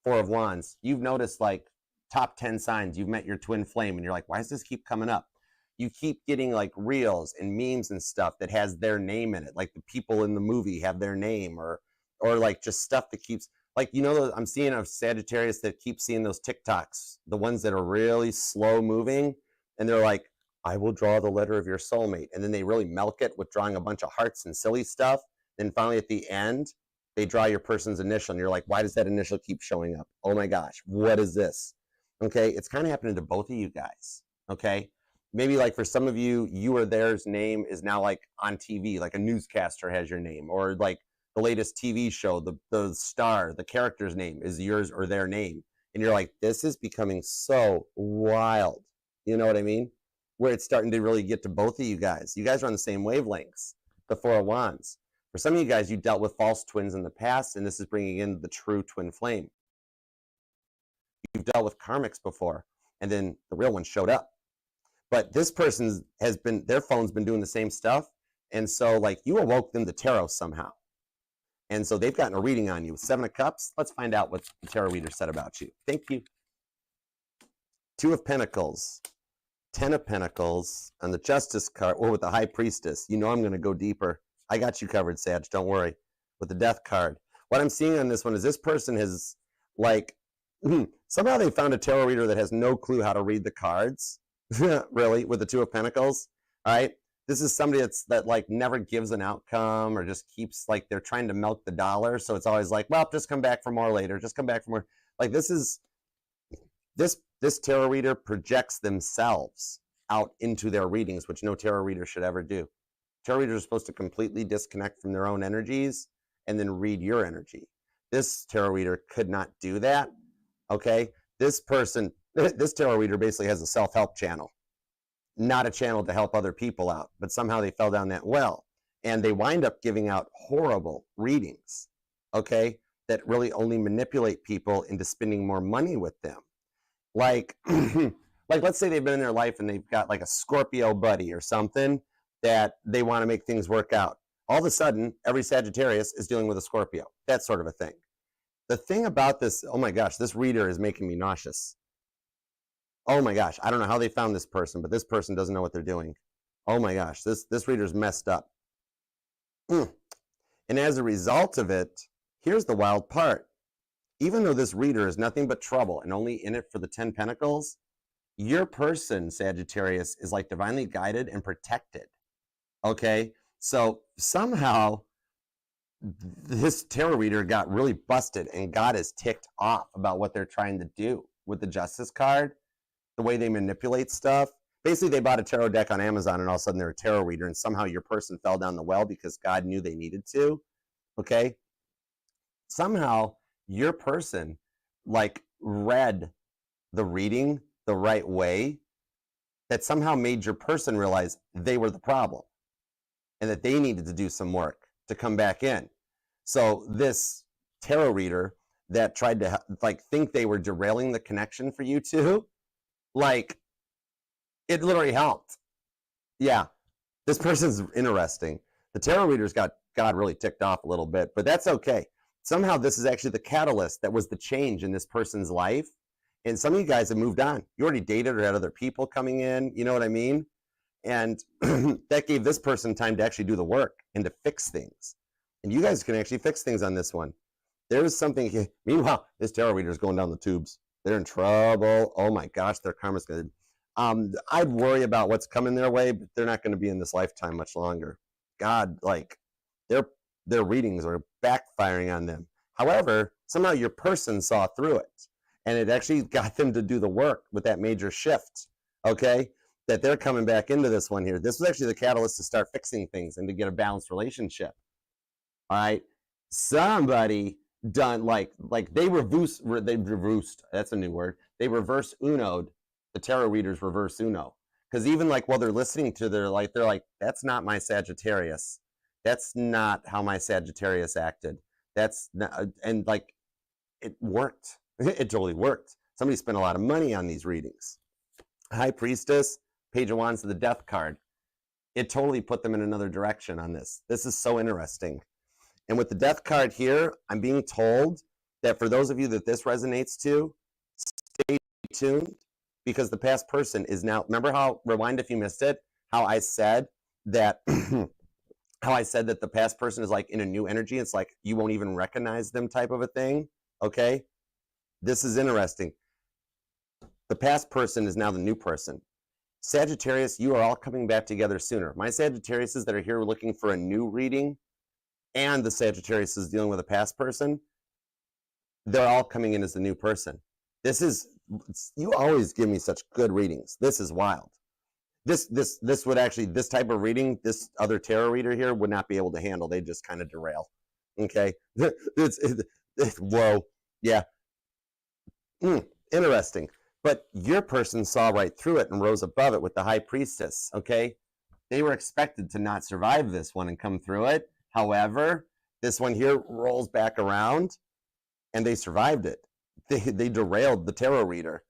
4 of Wands. You've noticed like top 10 signs. You've met your twin flame and you're like, why does this keep coming up? You keep getting like reels and memes and stuff that has their name in it. Like the people in the movie have their name, or like just stuff that keeps, like, you know, I'm seeing a Sagittarius that keeps seeing those TikToks, the ones that are really slow moving. And they're like, I will draw the letter of your soulmate. And then they really milk it with drawing a bunch of hearts and silly stuff. Then finally at the end, they draw your person's initial. And you're like, why does that initial keep showing up? Oh my gosh, what is this? Okay, it's kind of happening to both of you guys. Okay, maybe like for some of you, you or theirs name is now like on TV, like a newscaster has your name, or like the latest TV show, the star, the character's name is yours or their name. And you're like, this is becoming so wild. You know what I mean? Where it's starting to really get to both of you guys. You guys are on the same wavelengths, the 4 of Wands. For some of you guys, you dealt with false twins in the past, and this is bringing in the true twin flame. You've dealt with karmics before, and then the real one showed up. But this person has been, their phone's been doing the same stuff. And so like you awoke them to tarot somehow. And so they've gotten a reading on you. 7 of Cups. Let's find out what the tarot reader said about you. Thank you. 2 of Pentacles. 10 of Pentacles. And the Justice card, or with the High Priestess. You know I'm going to go deeper. I got you covered, Sag. Don't worry. With the Death card. What I'm seeing on this one is this person has, like, somehow they found a tarot reader that has no clue how to read the cards. Really, with the 2 of Pentacles. All right. This is somebody that like never gives an outcome or just keeps like they're trying to milk the dollar. So it's always like, well, just come back for more later. Just come back for more. Like this tarot reader projects themselves out into their readings, which no tarot reader should ever do. Tarot readers are supposed to completely disconnect from their own energies and then read your energy. This tarot reader could not do that. Okay. This tarot reader basically has a self-help channel, not a channel to help other people out, but somehow they fell down that well. And they wind up giving out horrible readings, okay, that really only manipulate people into spending more money with them. Like, like let's say they've been in their life and they've got like a Scorpio buddy or something that they want to make things work out. All of a sudden, every Sagittarius is dealing with a Scorpio, that sort of a thing. The thing about this, oh my gosh, this reader is making me nauseous. Oh my gosh, I don't know how they found this person, but this person doesn't know what they're doing. Oh my gosh, this reader's messed up. And as a result of it, here's the wild part. Even though this reader is nothing but trouble and only in it for the 10 Pentacles, your person, Sagittarius, is like divinely guided and protected. Okay? So somehow this tarot reader got really busted and God is ticked off about what they're trying to do with the Justice card, the way they manipulate stuff. Basically, they bought a tarot deck on Amazon and all of a sudden they're a tarot reader and somehow your person fell down the well because God knew they needed to. Okay? Somehow your person like read the reading the right way that somehow made your person realize they were the problem and that they needed to do some work to come back in. So this tarot reader that tried to like think they were derailing the connection for you two, like it literally helped. Yeah, this person's interesting. The tarot readers got God really ticked off a little bit, but that's okay. Somehow this is actually the catalyst that was the change in this person's life. And some of you guys have moved on. You already dated or had other people coming in, you know what I mean? And that gave this person time to actually do the work and to fix things. And you guys can actually fix things on this one. There's something here. Meanwhile, this tarot reader is going down the tubes. They're in trouble. Oh my gosh, their karma's good. I'd worry about what's coming their way, but they're not going to be in this lifetime much longer. God, like their readings are backfiring on them. However, somehow your person saw through it and it actually got them to do the work with that major shift, okay, that they're coming back into this one here. This was actually the catalyst to start fixing things and to get a balanced relationship. All right, somebody done like they reversed, that's a new word. They reverse Uno'd, the tarot readers reverse Uno. Because even like while they're listening to they're like, that's not my Sagittarius. That's not how my Sagittarius acted. That's not, and like it worked. It totally worked. Somebody spent a lot of money on these readings. High Priestess, Page of Wands, the Death card. It totally put them in another direction on this. This is so interesting. And with the Death card here, I'm being told that for those of you that this resonates to, stay tuned because the past person is now, remember how, rewind if you missed it, how I said that the past person is like in a new energy. It's like you won't even recognize them type of a thing. Okay. This is interesting. The past person is now the new person. Sagittarius, you are all coming back together sooner. My Sagittariuses that are here looking for a new reading and the Sagittarius is dealing with a past person, they're all coming in as the new person. This is, you always give me such good readings. This is wild. This would actually, this type of reading, this other tarot reader here would not be able to handle. They just kind of derail. Okay. Whoa. Yeah. Interesting. But your person saw right through it and rose above it with the High Priestess. Okay. They were expected to not survive this one and come through it. However, this one here rolls back around and they survived it. They derailed the tarot reader.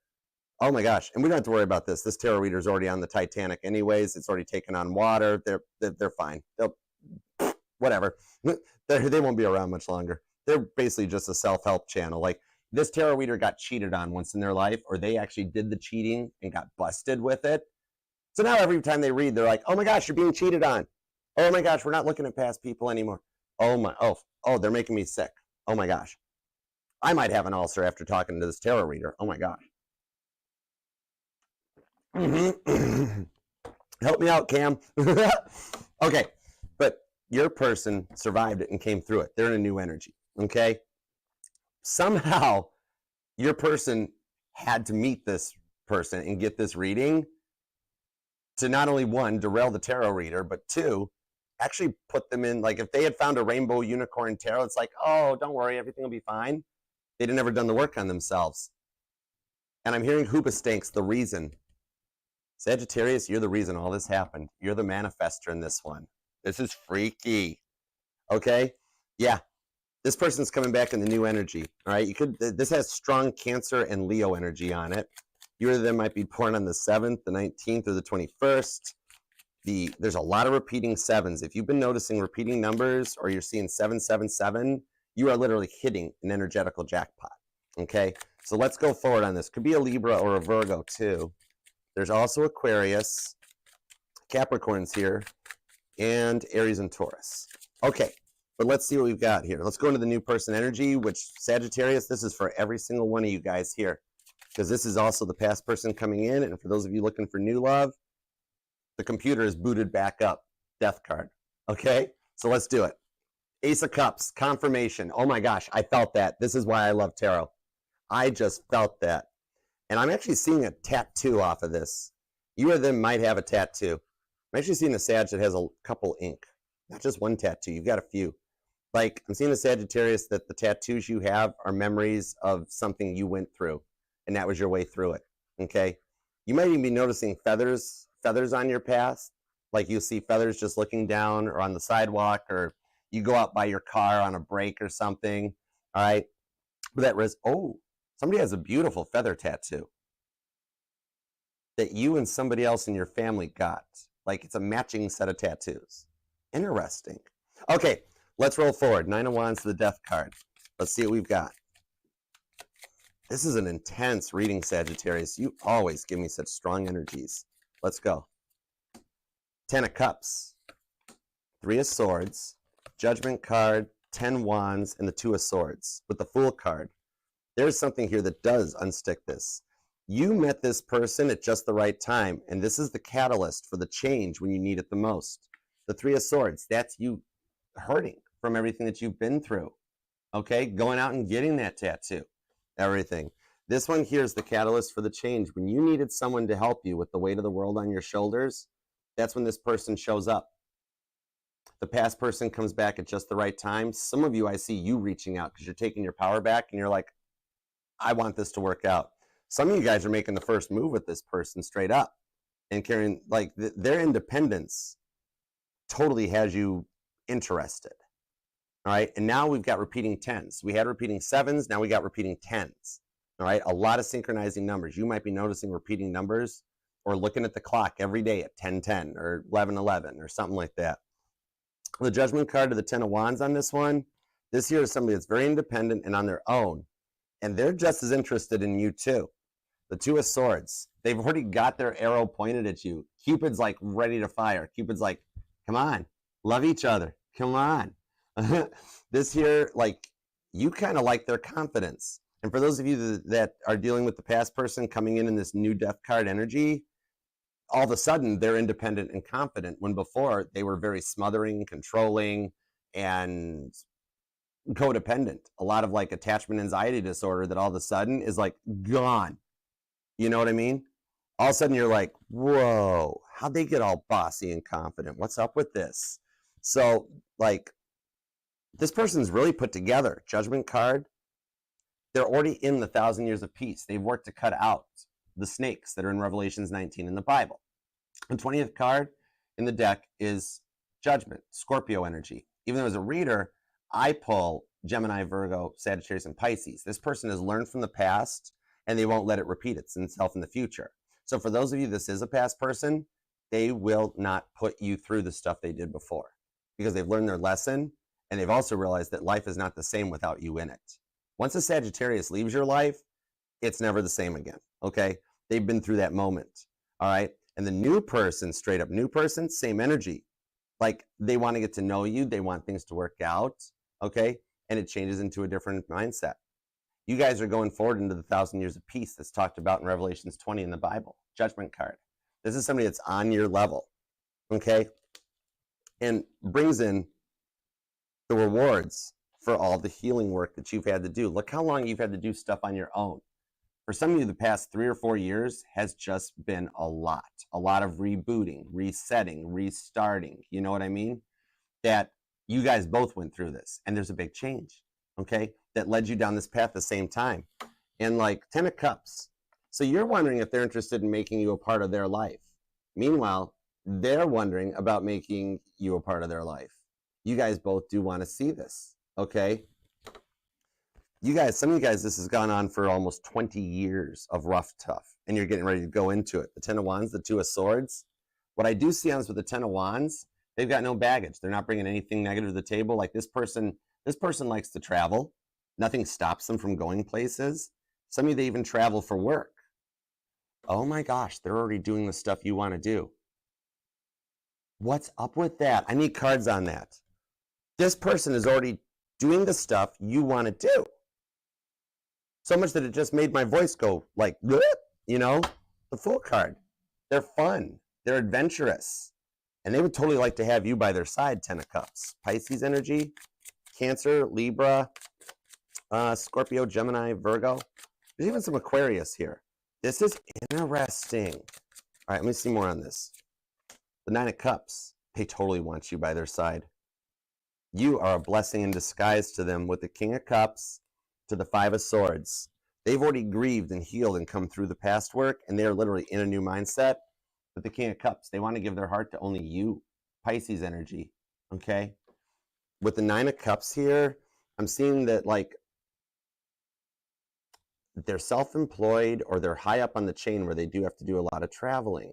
Oh my gosh. And we don't have to worry about this. This tarot reader is already on the Titanic anyways. It's already taken on water. They're fine. They'll, whatever. They won't be around much longer. They're basically just a self-help channel. Like this tarot reader got cheated on once in their life, or they actually did the cheating and got busted with it. So now every time they read, they're like, oh my gosh, you're being cheated on. Oh my gosh, we're not looking at past people anymore. Oh, they're making me sick. Oh my gosh. I might have an ulcer after talking to this tarot reader. Oh my gosh. Help me out, Cam. Okay, but your person survived it and came through it. They're in a new energy, okay? Somehow, your person had to meet this person and get this reading to not only, one, derail the tarot reader, but two, actually put them in, like if they had found a rainbow unicorn tarot, it's like, oh, don't worry, everything will be fine. They'd have never done the work on themselves. And I'm hearing Hoobastanks, the reason. Sagittarius, you're the reason all this happened. You're the manifester in this one. This is freaky. Okay? Yeah. This person's coming back in the new energy. All right? This has strong Cancer and Leo energy on it. You or them might be born on the 7th, the 19th, or the 21st. There's a lot of repeating sevens. If you've been noticing repeating numbers or you're seeing 777, you are literally hitting an energetical jackpot. Okay? So let's go forward on this. Could be a Libra or a Virgo too. There's also Aquarius, Capricorn's here, and Aries and Taurus. Okay, but let's see what we've got here. Let's go into the new person energy, which Sagittarius, this is for every single one of you guys here, because this is also the past person coming in, and for those of you looking for new love, the computer is booted back up. Death card. Okay, so let's do it. Ace of Cups, confirmation. Oh my gosh, I felt that. This is why I love tarot. I just felt that. And I'm actually seeing a tattoo off of this. You or them might have a tattoo. I'm actually seeing a Sag that has a couple ink. Not just one tattoo, you've got a few. Like, I'm seeing a Sagittarius that the tattoos you have are memories of something you went through, and that was your way through it, okay? You might even be noticing feathers on your past. Like you see feathers just looking down or on the sidewalk, or you go out by your car on a break or something, all right? But oh, somebody has a beautiful feather tattoo that you and somebody else in your family got. Like it's a matching set of tattoos. Interesting. Okay, let's roll forward. 9 of Wands to the Death card. Let's see what we've got. This is an intense reading, Sagittarius. You always give me such strong energies. Let's go. 10 of Cups, 3 of Swords, Judgment card, 10 Wands, and the 2 of Swords with the Fool card. There's something here that does unstick this. You met this person at just the right time, and this is the catalyst for the change when you need it the most. The 3 of Swords, that's you hurting from everything that you've been through, okay? Going out and getting that tattoo, everything. This one here is the catalyst for the change. When you needed someone to help you with the weight of the world on your shoulders, that's when this person shows up. The past person comes back at just the right time. Some of you, I see you reaching out because you're taking your power back and you're like, I want this to work out. Some of you guys are making the first move with this person straight up and carrying, like, their independence totally has you interested. All right. And now we've got repeating 10s. We had repeating 7s. Now we got repeating 10s. All right. A lot of synchronizing numbers. You might be noticing repeating numbers or looking at the clock every day at 10:10 or 11:11 or something like that. The Judgment card to the 10 of Wands on this one. This here is somebody that's very independent and on their own. And they're just as interested in you too. The 2 of Swords. They've already got their arrow pointed at you. Cupid's like ready to fire. Cupid's like, come on, love each other. Come on. This here, like, you kind of like their confidence. And for those of you that are dealing with the past person coming in this new Death card energy, all of a sudden they're independent and confident when before they were very smothering, controlling, and codependent. A lot of like attachment anxiety disorder that all of a sudden is like gone. You know what I mean? All of a sudden you're like, whoa, how'd they get all bossy and confident? What's up with this? So like this person's really put together. Judgment card. They're already in the 1,000 years of peace. They've worked to cut out the snakes that are in Revelations 19 in the Bible. The 20th card in the deck is Judgment, Scorpio energy. Even though as a reader, I pull Gemini, Virgo, Sagittarius, and Pisces. This person has learned from the past, and they won't let it repeat itself in the future. So for those of you, this is a past person, they will not put you through the stuff they did before because they've learned their lesson, and they've also realized that life is not the same without you in it. Once a Sagittarius leaves your life, it's never the same again, okay? They've been through that moment, all right? And the new person, straight up new person, same energy. Like they want to get to know you. They want things to work out, okay? And it changes into a different mindset. You guys are going forward into the 1,000 years of peace that's talked about in Revelations 20 in the Bible. Judgment card. This is somebody that's on your level, okay? And brings in the rewards for all the healing work that you've had to do. Look how long you've had to do stuff on your own. For some of you, the past 3 or 4 years has just been a lot of rebooting, resetting, restarting. You know what I mean? That you guys both went through this, and there's a big change, okay, that led you down this path at the same time. And like 10 of Cups. So you're wondering if they're interested in making you a part of their life. Meanwhile, they're wondering about making you a part of their life. You guys both do want to see this, okay? You guys, some of you guys, this has gone on for almost 20 years of rough tough, and you're getting ready to go into it. The 10 of Wands, the 2 of Swords. What I do see on this with the 10 of Wands, they've got no baggage. They're not bringing anything negative to the table. Like this person likes to travel. Nothing stops them from going places. Some of you, they even travel for work. Oh my gosh, they're already doing the stuff you want to do. What's up with that? I need cards on that. This person is already doing the stuff you want to do. So much that it just made my voice go like, you know, the Fool card. They're fun. They're adventurous. And they would totally like to have you by their side, 10 of Cups. Pisces energy, Cancer, Libra, Scorpio, Gemini, Virgo. There's even some Aquarius here. This is interesting. All right, let me see more on this. The 9 of Cups. They totally want you by their side. You are a blessing in disguise to them with the King of Cups to the 5 of Swords. They've already grieved and healed and come through the past work, and they're literally in a new mindset. With the King of Cups, they want to give their heart to only you. Pisces energy, okay? With the 9 of Cups here, I'm seeing that like they're self-employed or they're high up on the chain where they do have to do a lot of traveling.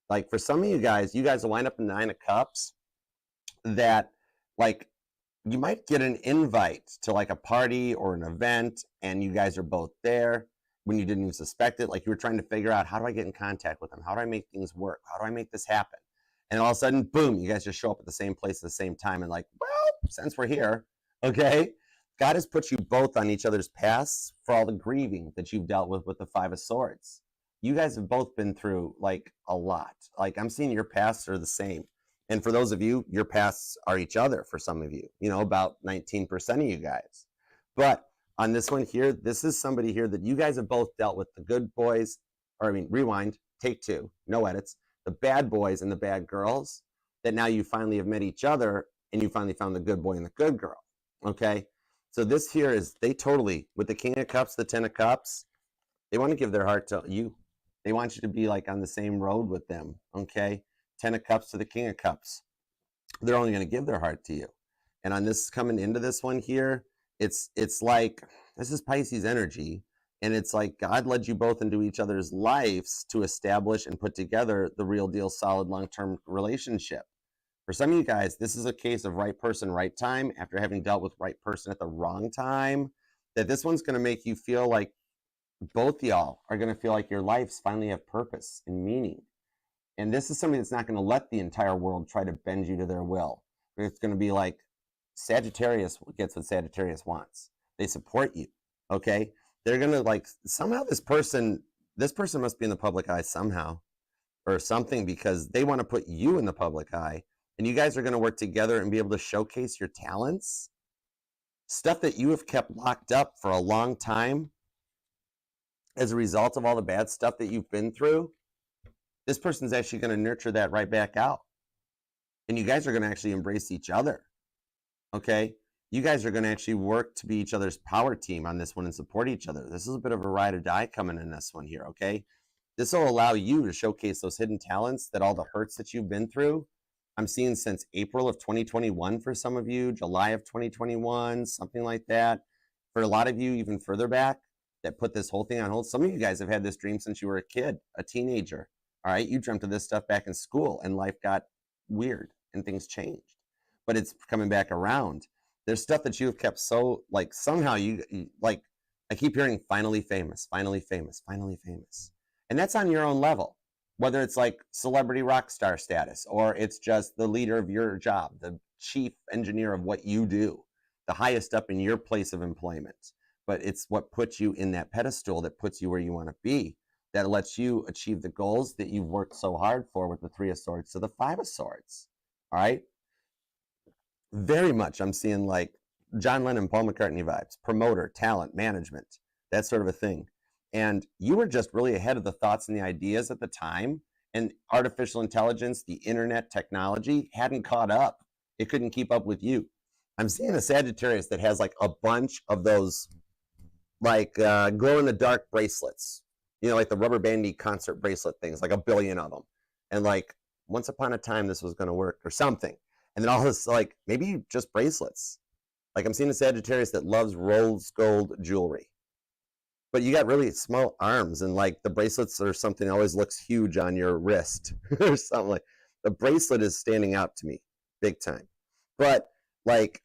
Like for some of you guys will wind up in 9 of Cups that like you might get an invite to like a party or an event and you guys are both there when you didn't even suspect it. Like you were trying to figure out, how do I get in contact with them? How do I make things work? How do I make this happen? And all of a sudden, boom, you guys just show up at the same place at the same time and like, well, since we're here, okay? God has put you both on each other's paths for all the grieving that you've dealt with the 5 of Swords. You guys have both been through like a lot. Like I'm seeing your paths are the same. And for those of you, your paths are each other for some of you, you know, about 19% of you guys. But on this one here, this is somebody here that you guys have both dealt with the good boys, or I mean, rewind, take 2, no edits, the bad boys and the bad girls, that now you finally have met each other and you finally found the good boy and the good girl, okay? So this here is, they totally, with the King of Cups, the 10 of Cups, they want to give their heart to you. They want you to be like on the same road with them, okay? 10 of Cups to the King of Cups. They're only going to give their heart to you. And on this, coming into this one here, it's like, this is Pisces energy. And it's like God led you both into each other's lives to establish and put together the real deal, solid, long-term relationship. For some of you guys, this is a case of right person, right time, after having dealt with right person at the wrong time, that this one's going to make you feel like both y'all are going to feel like your lives finally have purpose and meaning. And this is somebody that's not going to let the entire world try to bend you to their will. It's going to be like Sagittarius gets what Sagittarius wants. They support you, okay? They're going to like, somehow this person must be in the public eye somehow or something, because they want to put you in the public eye, and you guys are going to work together and be able to showcase your talents, stuff that you have kept locked up for a long time as a result of all the bad stuff that you've been through. This person's actually going to nurture that right back out. And you guys are going to actually embrace each other, okay? You guys are going to actually work to be each other's power team on this one and support each other. This is a bit of a ride or die coming in this one here, okay? This will allow you to showcase those hidden talents, that all the hurts that you've been through. I'm seeing since April of 2021 for some of you, July of 2021, something like that. For a lot of you, even further back, that put this whole thing on hold. Some of you guys have had this dream since you were a kid, a teenager. All right, you dreamt of this stuff back in school and life got weird and things changed, but it's coming back around. There's stuff that you have kept so, like, somehow you like, I keep hearing finally famous, finally famous, finally famous. And that's on your own level, whether it's like celebrity rock star status, or it's just the leader of your job, the chief engineer of what you do, the highest up in your place of employment. But it's what puts you in that pedestal that puts you where you want to be. that lets you achieve the goals that you've worked so hard for with the Three of Swords to the Five of Swords. All right? Very much I'm seeing like John Lennon, Paul McCartney vibes, promoter, talent, management, that sort of a thing. And you were just really ahead of the thoughts and the ideas at the time. And artificial intelligence, the internet technology hadn't caught up. It couldn't keep up with you. I'm seeing a Sagittarius that has like a bunch of those like glow in the dark bracelets, you know, like the rubber bandy concert bracelet things, like a billion of them. And like once upon a time this was going to work or something. And then all this, like maybe just bracelets. Like I'm seeing a Sagittarius that loves rose gold jewelry. But you got really small arms, and like the bracelets or something always looks huge on your wrist or something. Like the bracelet is standing out to me big time. But like,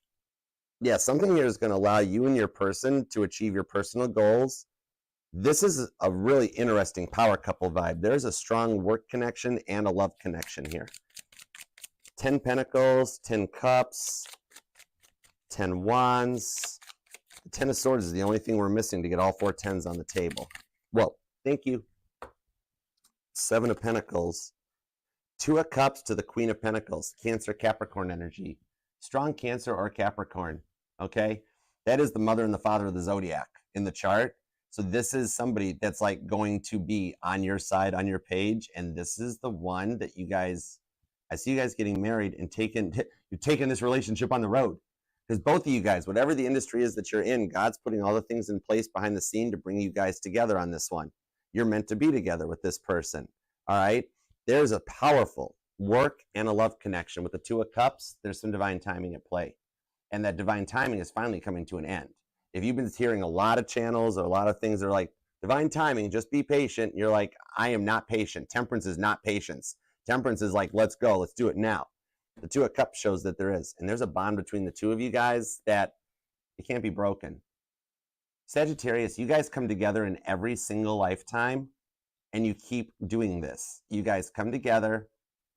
yeah, something here is going to allow you and your person to achieve your personal goals. This is a really interesting power couple vibe. There's a strong work connection and a love connection here. 10 Pentacles, 10 Cups, 10 Wands. The 10 of Swords is the only thing we're missing to get all 4 10s on the table. Well, thank you. 7 of Pentacles. 2 of Cups to the Queen of Pentacles. Cancer, Capricorn energy. Strong Cancer or Capricorn, okay? That is the mother and the father of the zodiac in the chart. So this is somebody that's like going to be on your side, on your page. And this is the one that you guys, I see you guys getting married and you're taking this relationship on the road. Because both of you guys, whatever the industry is that you're in, God's putting all the things in place behind the scene to bring you guys together on this one. You're meant to be together with this person. All right. There's a powerful work and a love connection with the 2 of Cups. There's some divine timing at play. And that divine timing is finally coming to an end. If you've been hearing a lot of channels or a lot of things that are like, divine timing, just be patient. You're like, I am not patient. Temperance is not patience. Temperance is like, let's go. Let's do it now. The 2 of Cups shows that there is. And there's a bond between the 2 of you guys that it can't be broken. Sagittarius, you guys come together in every single lifetime, and you keep doing this. You guys come together,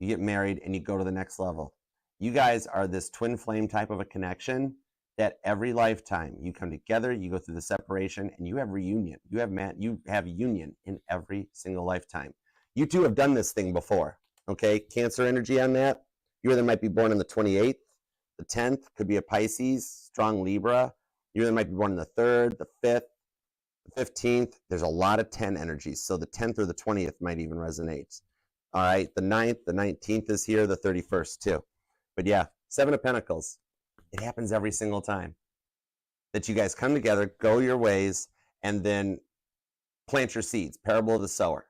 you get married, and you go to the next level. You guys are this twin flame type of a connection that every lifetime you come together, you go through the separation, and you have reunion. You have union in every single lifetime. You two have done this thing before, okay? Cancer energy on that. You either might be born on the 28th, the 10th, could be a Pisces, strong Libra. You either might be born on the 3rd, the 5th, the 15th. There's a lot of 10 energies, so the 10th or the 20th might even resonate. All right, the 9th, the 19th is here, the 31st too. But yeah, 7 of Pentacles. It happens every single time that you guys come together, go your ways, and then plant your seeds, parable of the sower.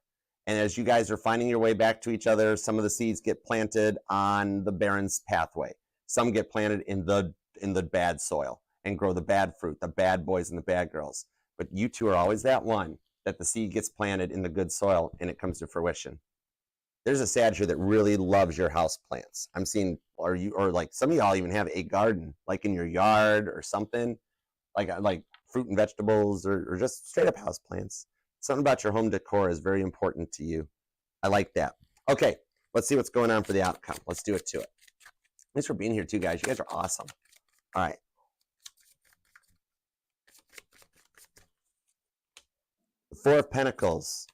And as you guys are finding your way back to each other, some of the seeds get planted on the barren's pathway. Some get planted in the bad soil and grow the bad fruit, the bad boys and the bad girls. But you two are always that one that the seed gets planted in the good soil and it comes to fruition. There's a Sag here that really loves your house plants. I'm seeing, or like some of y'all even have a garden, like in your yard or something, like fruit and vegetables or just straight up house plants. Something about your home decor is very important to you. I like that. Okay, let's see what's going on for the outcome. Let's do it to it. Thanks for being here too, guys. You guys are awesome. All right. The 4 of Pentacles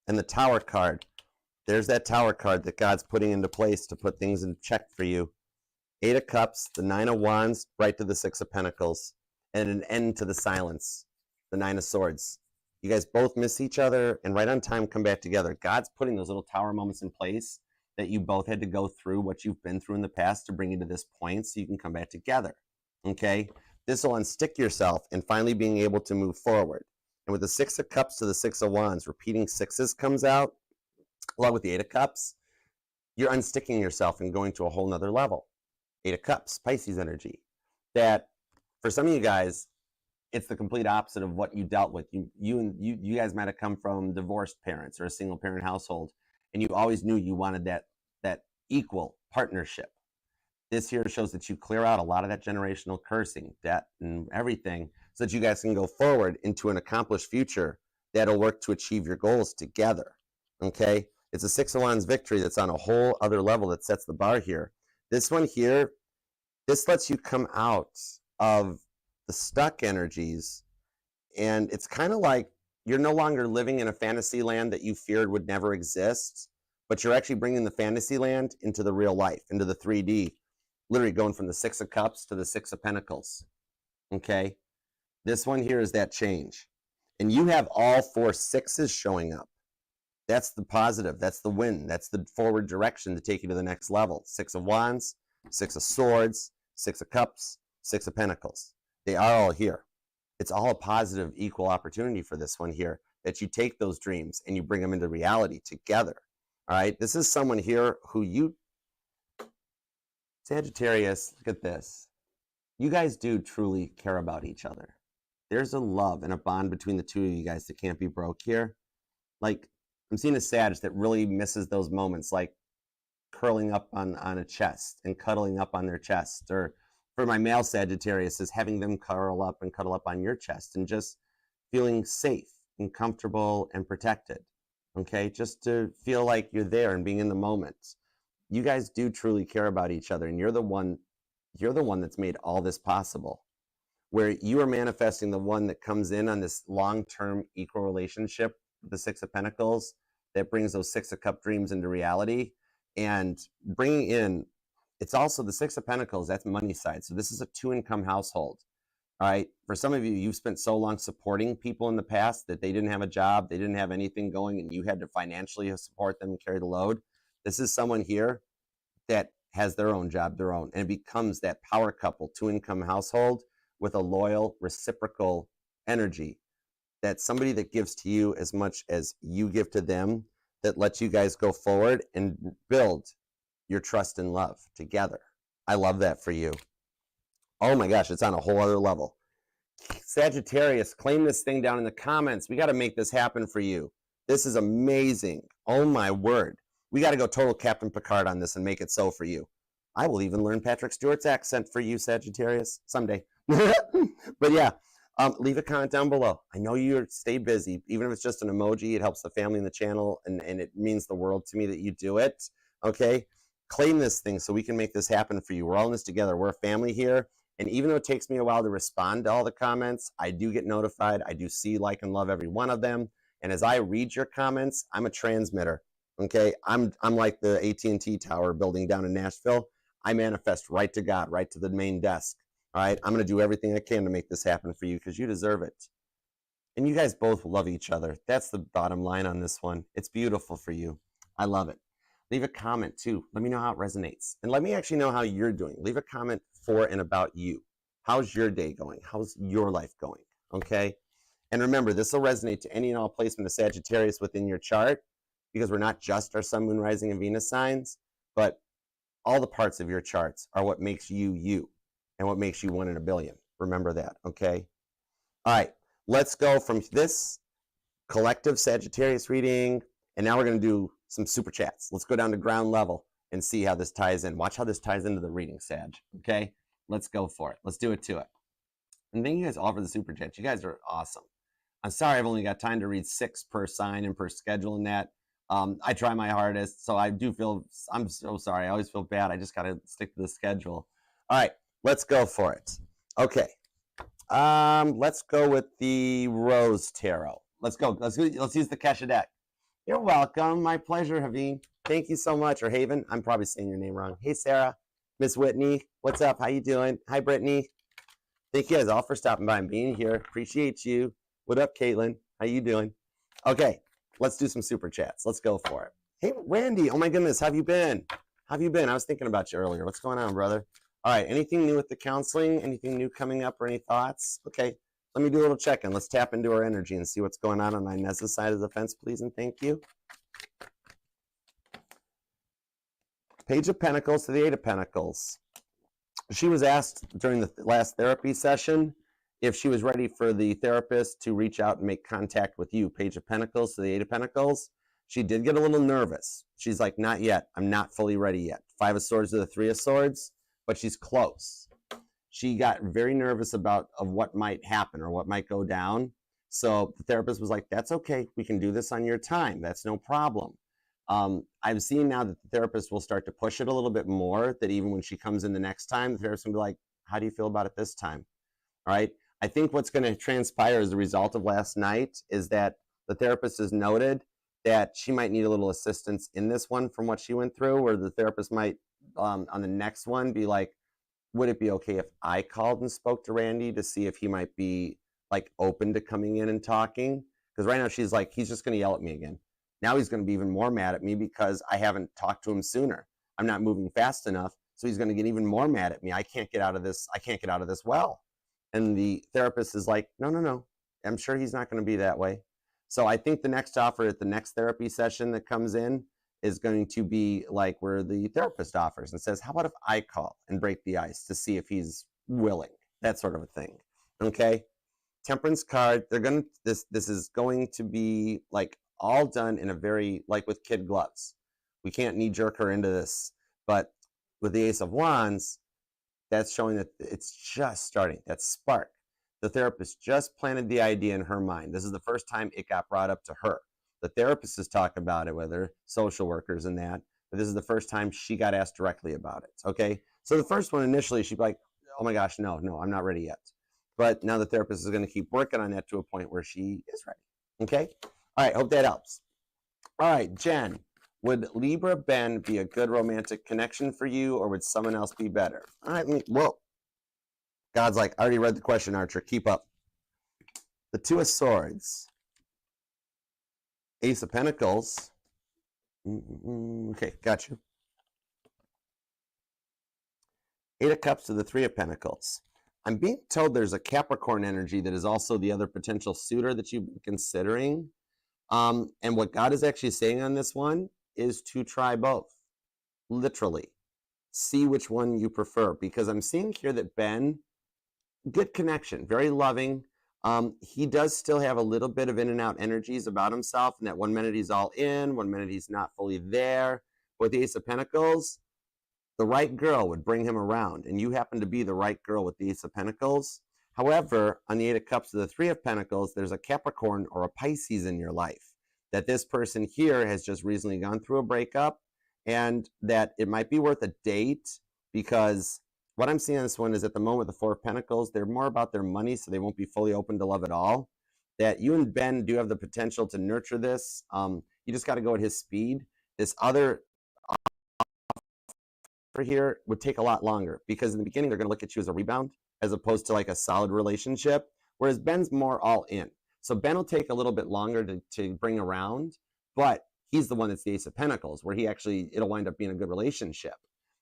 and the Tower card. There's that Tower card that God's putting into place to put things in check for you. 8 of Cups, the 9 of Wands, right to the 6 of Pentacles, and an end to the silence, the 9 of Swords. You guys both miss each other and right on time come back together. God's putting those little tower moments in place that you both had to go through what you've been through in the past to bring you to this point so you can come back together, okay? This will unstick yourself and finally being able to move forward. And with the 6 of Cups to the 6 of Wands, repeating sixes comes out, along with the 8 of Cups, you're unsticking yourself and going to a whole nother level. 8 of Cups, Pisces energy. That for some of you guys, it's the complete opposite of what you dealt with. You guys might have come from divorced parents or a single parent household, and you always knew you wanted that equal partnership. This here shows that you clear out a lot of that generational cursing, debt, and everything, so that you guys can go forward into an accomplished future that'll work to achieve your goals together. Okay? It's a 6 of Wands victory that's on a whole other level that sets the bar here. This one here, this lets you come out of the stuck energies, and it's kind of like you're no longer living in a fantasy land that you feared would never exist, but you're actually bringing the fantasy land into the real life, into the 3D, literally going from the Six of Cups to the Six of Pentacles, okay? This one here is that change. And you have all 4 sixes showing up. That's the positive, that's the win, that's the forward direction to take you to the next level. 6 of Wands, 6 of Swords, 6 of Cups, 6 of Pentacles. They are all here. It's all a positive, equal opportunity for this one here, that you take those dreams and you bring them into reality together. All right, this is someone here who you, Sagittarius, look at this. You guys do truly care about each other. There's a love and a bond between the two of you guys that can't be broke here. Like, I'm seeing a Sag that really misses those moments, like curling up on a chest and cuddling up on their chest, or for my male Sagittarius is having them curl up and cuddle up on your chest and just feeling safe and comfortable and protected, okay? Just to feel like you're there and being in the moment. You guys do truly care about each other, and you're the one that's made all this possible, where you are manifesting the one that comes in on this long-term equal relationship with the Six of Pentacles that brings those Six of Cup dreams into reality, and bringing in, it's also the Six of Pentacles, that's money side. So this is a 2-income household, all right? For some of you, you've spent so long supporting people in the past that they didn't have a job, they didn't have anything going, and you had to financially support them and carry the load. This is someone here that has their own job, their own, and it becomes that power couple, 2-income household with a loyal, reciprocal energy. That's somebody that gives to you as much as you give to them, that lets you guys go forward and build your trust and love together. I love that for you. Oh my gosh, it's on a whole other level. Sagittarius, claim this thing down in the comments. We got to make this happen for you. This is amazing. Oh my word. We got to go total Captain Picard on this and make it so for you. I will even learn Patrick Stewart's accent for you, Sagittarius, someday. But yeah, leave a comment down below. I know you stay busy. Even if it's just an emoji, it helps the family and the channel, and it means the world to me that you do it, okay? Claim this thing so we can make this happen for you. We're all in this together. We're a family here. And even though it takes me a while to respond to all the comments, I do get notified. I do see, like, and love every one of them. And as I read your comments, I'm a transmitter, okay? I'm like the AT&T tower building down in Nashville. I manifest right to God, right to the main desk, all right? I'm going to do everything I can to make this happen for you because you deserve it. And you guys both love each other. That's the bottom line on this one. It's beautiful for you. I love it. Leave a comment too. Let me know how it resonates. And let me actually know how you're doing. Leave a comment for and about you. How's your day going? How's your life going? Okay? And remember, this will resonate to any and all placement of Sagittarius within your chart, because we're not just our Sun, Moon, Rising, and Venus signs, but all the parts of your charts are what makes you you and what makes you 1 in a billion. Remember that, okay? All right, let's go from this collective Sagittarius reading, and now we're going to do some super chats. Let's go down to ground level and see how this ties in. Watch how this ties into the reading, Sag, okay? Let's go for it. Let's do it to it. And thank you guys all for the super chats. You guys are awesome. I'm sorry I've only got time to read 6 per sign and per schedule in that. I try my hardest, so I do feel, I'm so sorry. I always feel bad. I just got to stick to the schedule. All right, let's go for it. Okay. Let's go with the Rose Tarot. Let's go. Let's use the Kesha deck. You're welcome. My pleasure, Haveen. Thank you so much. Or Haven. I'm probably saying your name wrong. Hey, Sarah. Miss Whitney. What's up? How you doing? Hi, Brittany. Thank you guys all for stopping by and being here. Appreciate you. What up, Caitlin? How you doing? Okay, let's do some super chats. Let's go for it. Hey, Randy. Oh, my goodness. How have you been? How have you been? I was thinking about you earlier. What's going on, brother? All right, anything new with the counseling? Anything new coming up or any thoughts? Okay, let me do a little check-in. Let's tap into our energy and see what's going on Inez's side of the fence, please, and thank you. Page of Pentacles to the 8 of Pentacles. She was asked during the last therapy session if she was ready for the therapist to reach out and make contact with you. Page of Pentacles to the 8 of Pentacles. She did get a little nervous. She's like, not yet. I'm not fully ready yet. 5 of Swords to the 3 of Swords. But she's close. She got very nervous about what might happen or what might go down. So the therapist was like, that's okay. We can do this on your time. That's no problem. I'm seeing now that the therapist will start to push it a little bit more, that even when she comes in the next time, the therapist will be like, how do you feel about it this time? All right. I think what's going to transpire as a result of last night is that the therapist has noted that she might need a little assistance in this one from what she went through, where the therapist might, on the next one, be like, would it be okay if I called and spoke to Randy to see if he might be like open to coming in and talking? Because right now she's like, he's just going to yell at me again. Now he's going to be even more mad at me because I haven't talked to him sooner. I'm not moving fast enough. So he's going to get even more mad at me. I can't get out of this. I can't get out of this well. And the therapist is like, no, no, no. I'm sure he's not going to be that way. So I think the next offer at the next therapy session that comes in is going to be like where the therapist offers and says, how about if I call and break the ice to see if he's willing? That sort of a thing. Okay. Temperance card. They're going to, this is going to be like all done in a very, like with kid gloves. We can't knee jerk her into this, but with the Ace of Wands, that's showing that it's just starting, that spark. The therapist just planted the idea in her mind. This is the first time it got brought up to her. The therapist has talked about it with her, social workers and that, but this is the first time she got asked directly about it, okay? So the first one initially, she'd be like, oh my gosh, no, I'm not ready yet. But now the therapist is gonna keep working on that to a point where she is ready, okay? All right, hope that helps. All right, Jen, would Libra Ben be a good romantic connection for you, or would someone else be better? All right, whoa. God's like, I already read the question, Archer. Keep up. The Two of Swords. Ace of Pentacles. Okay, got you. Eight of Cups to the Three of Pentacles. I'm being told there's a Capricorn energy that is also the other potential suitor that you've been considering. And what God is actually saying on this one is to try both. Literally. See which one you prefer. Because I'm seeing here that Ben, good connection, very loving. He does still have a little bit of in and out energies about himself, and that 1 minute he's all in, 1 minute he's not fully there. With the Ace of Pentacles, the right girl would bring him around, and you happen to be the right girl with the Ace of Pentacles. However, on the Eight of Cups to the Three of Pentacles, there's a Capricorn or a Pisces in your life, that this person here has just recently gone through a breakup, and that it might be worth a date, because what I'm seeing on this one is at the moment, the Four of Pentacles, they're more about their money, so they won't be fully open to love at all. That you and Ben do have the potential to nurture this. You just got to go at his speed. This other offer here would take a lot longer, because in the beginning, they're going to look at you as a rebound as opposed to like a solid relationship, whereas Ben's more all in. So Ben will take a little bit longer to bring around, but he's the one that's the Ace of Pentacles, where it'll wind up being a good relationship.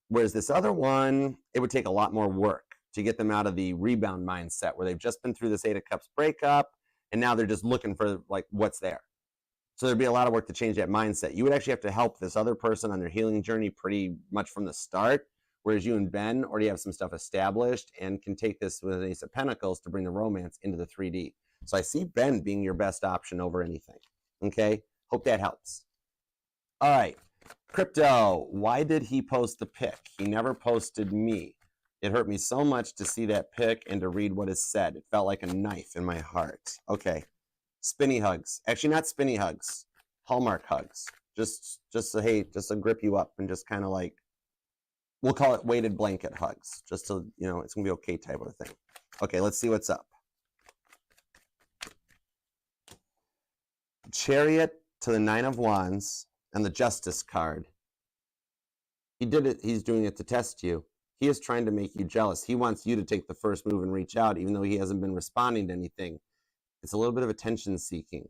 Whereas this other one, it would take a lot more work to get them out of the rebound mindset, where they've just been through this Eight of Cups breakup, and now they're just looking for like what's there. So there'd be a lot of work to change that mindset. You would actually have to help this other person on their healing journey pretty much from the start, whereas you and Ben already have some stuff established and can take this with an Ace of Pentacles to bring the romance into the 3D. So I see Ben being your best option over anything. Okay, hope that helps. All right. Crypto, why did he post the pic? He never posted me. It hurt me so much to see that pic and to read what is said. It felt like a knife in my heart. Okay. Spinny hugs. Actually, not spinny hugs. Hallmark hugs. Just to grip you up and just kind of like, we'll call it weighted blanket hugs. Just to, it's going to be okay type of thing. Okay, let's see what's up. Chariot to the Nine of Wands. And the Justice card. He did it. He's doing it to test you. He is trying to make you jealous. He wants you to take the first move and reach out, even though he hasn't been responding to anything. It's a little bit of attention seeking.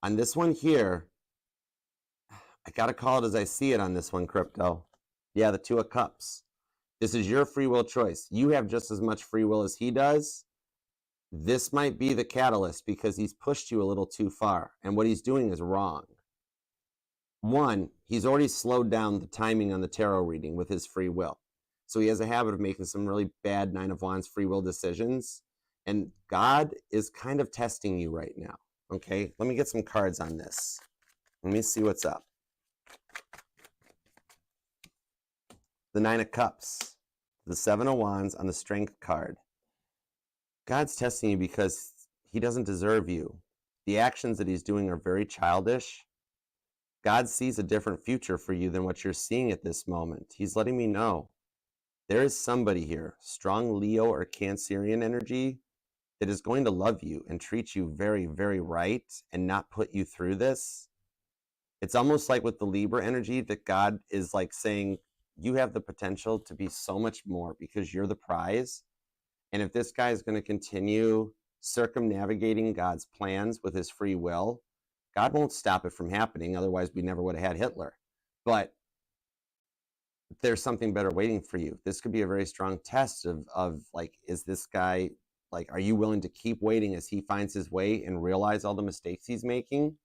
On this one here, I got to call it as I see it on this one, Crypto. Yeah, the Two of Cups. This is your free will choice. You have just as much free will as he does. This might be the catalyst, because he's pushed you a little too far, and what he's doing is wrong. One, he's already slowed down the timing on the tarot reading with his free will. So he has a habit of making some really bad Nine of Wands free will decisions. And God is kind of testing you right now. Okay, let me get some cards on this. Let me see what's up. The Nine of Cups, the Seven of Wands on the Strength card. God's testing you because he doesn't deserve you. The actions that he's doing are very childish. God sees a different future for you than what you're seeing at this moment. He's letting me know there is somebody here, strong Leo or Cancerian energy, that is going to love you and treat you very, very right and not put you through this. It's almost like with the Libra energy that God is like saying, you have the potential to be so much more because you're the prize. And if this guy is going to continue circumnavigating God's plans with his free will, God won't stop it from happening. Otherwise, we never would have had Hitler. But there's something better waiting for you. This could be a very strong test of like, is this guy, like, are you willing to keep waiting as he finds his way and realize all the mistakes he's making?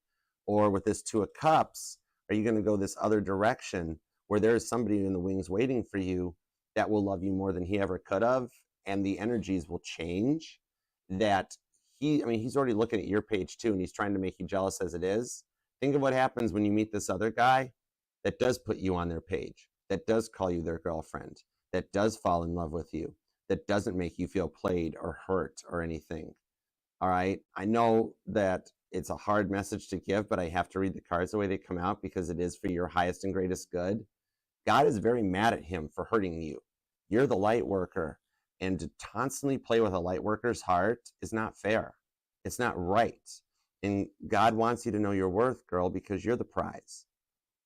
Or with this Two of Cups, are you going to go this other direction where there is somebody in the wings waiting for you that will love you more than he ever could have, and the energies will change? That he's already looking at your page too, and he's trying to make you jealous as it is. Think of what happens when you meet this other guy that does put you on their page, that does call you their girlfriend, that does fall in love with you, that doesn't make you feel played or hurt or anything. All right. I know that it's a hard message to give, but I have to read the cards the way they come out because it is for your highest and greatest good. God is very mad at him for hurting you. You're the light worker, and to constantly play with a light worker's heart is not fair. It's not right. And God wants you to know your worth, girl, because you're the prize.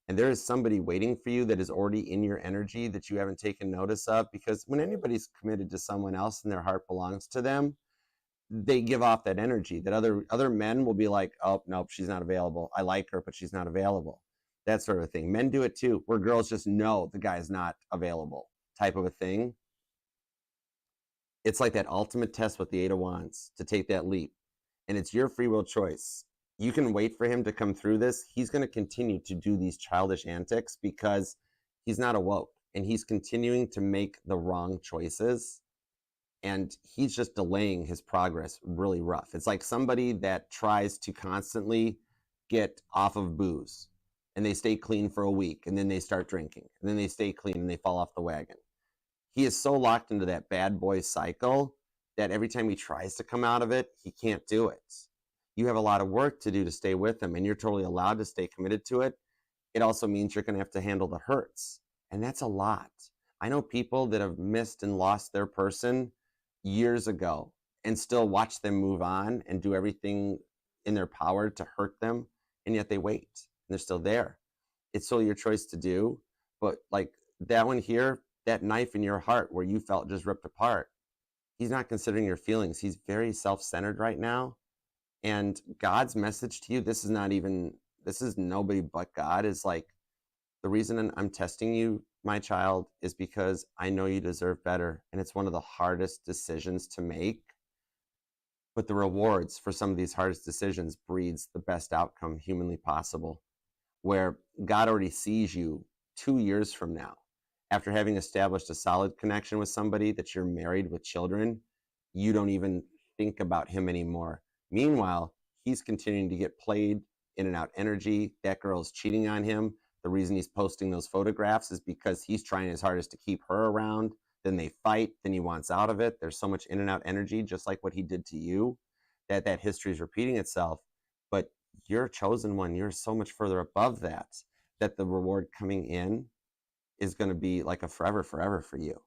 And there is somebody waiting for you that is already in your energy that you haven't taken notice of, because when anybody's committed to someone else and their heart belongs to them, they give off that energy that other men will be like, oh, nope, she's not available. I like her, but she's not available. That sort of thing. Men do it too, where girls just know the guy's not available, type of a thing. It's like that ultimate test with the Eight of Wands to take that leap. And it's your free will choice. You can wait for him to come through this. He's going to continue to do these childish antics because he's not awoke, and he's continuing to make the wrong choices. And he's just delaying his progress really rough. It's like somebody that tries to constantly get off of booze, and they stay clean for a week, and then they start drinking, and then they stay clean, and they fall off the wagon. He is so locked into that bad boy cycle that every time he tries to come out of it, he can't do it. You have a lot of work to do to stay with him, and you're totally allowed to stay committed to it. It also means you're going to have to handle the hurts, and that's a lot. I know people that have missed and lost their person years ago and still watch them move on and do everything in their power to hurt them, and yet they wait and they're still there. It's still your choice to do, but like that one here, that knife in your heart where you felt just ripped apart, he's not considering your feelings. He's very self-centered right now, and God's message to you, this is nobody but God, is like, the reason I'm testing you, my child, is because I know you deserve better. And it's one of the hardest decisions to make. But the rewards for some of these hardest decisions breeds the best outcome humanly possible, where God already sees you 2 years from now, after having established a solid connection with somebody, that you're married with children. You don't even think about him anymore. Meanwhile, he's continuing to get played in and out energy. That girl's cheating on him. The reason he's posting those photographs is because he's trying his hardest to keep her around. Then they fight. Then he wants out of it. There's so much in and out energy, just like what he did to you, that history is repeating itself. But you're a chosen one. You're so much further above that the reward coming in is going to be like a forever for you.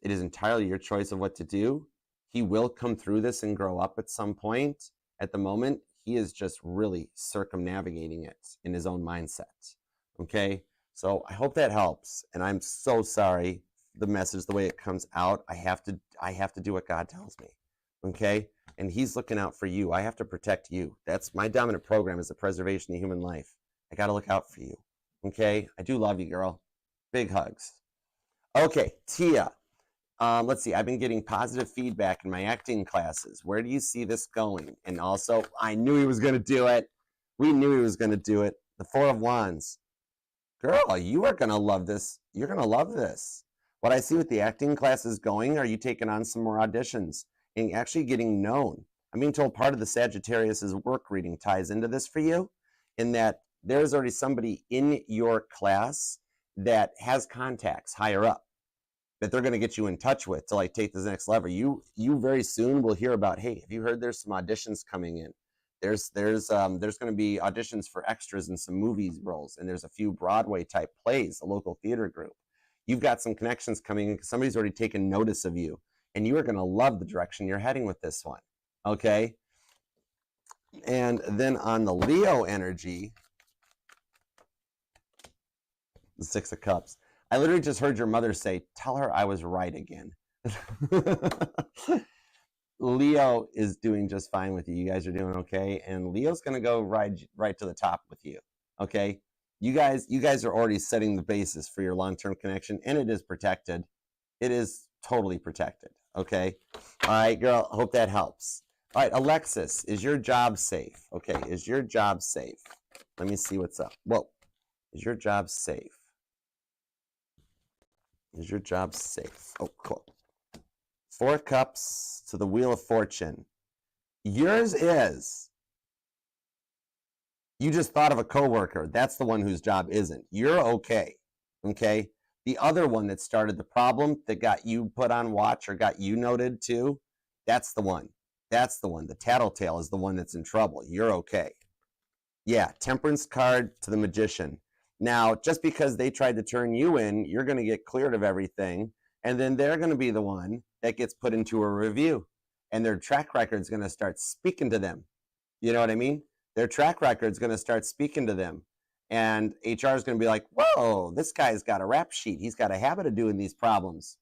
It is entirely your choice of what to do. He will come through this and grow up at some point. At the moment, he is just really circumnavigating it in his own mindset. Okay, so I hope that helps, and I'm so sorry the message, the way it comes out. I have to do what God tells me, okay? And he's looking out for you. I have to protect you. That's my dominant program, is the preservation of human life. I got to look out for you, okay? I do love you, girl. Big hugs. Okay, Tia, let's see. I've been getting positive feedback in my acting classes. Where do you see this going? And also, I knew he was going to do it. We knew he was going to do it. The Four of Wands. Girl, you are going to love this. You're going to love this. What I see with the acting classes going, are you taking on some more auditions and actually getting known? I'm being told part of the Sagittarius's work reading ties into this for you, in that there's already somebody in your class that has contacts higher up that they're going to get you in touch with to like take this next level. You very soon will hear about, hey, have you heard there's some auditions coming in? There's going to be auditions for extras in some movies roles, and there's a few Broadway type plays, a local theater group. You've got some connections coming in because somebody's already taken notice of you, and you are going to love the direction you're heading with this one. okay? And then on the Leo energy, the Six of Cups. I literally just heard your mother say, tell her I was right again. Leo is doing just fine with you. You guys are doing okay. And Leo's going to go right to the top with you. Okay. You guys are already setting the basis for your long-term connection, and it is protected. It is totally protected. Okay. All right, girl. Hope that helps. All right, Alexis, is your job safe? Okay. Is your job safe? Let me see what's up. Whoa. Is your job safe? Is your job safe? Oh, cool. 4 cups to the Wheel of Fortune. Yours is. You just thought of a coworker. That's the one whose job isn't. You're okay. Okay. The other one that started the problem, that got you put on watch or got you noted too, that's the one. That's the one. The tattletale is the one that's in trouble. You're okay. Yeah. Temperance card to the Magician. Now, just because they tried to turn you in, you're going to get cleared of everything. And then they're going to be the one that gets put into a review. And their track record is going to start speaking to them. You know what I mean? Their track record is going to start speaking to them. And HR is going to be like, whoa, this guy's got a rap sheet. He's got a habit of doing these problems.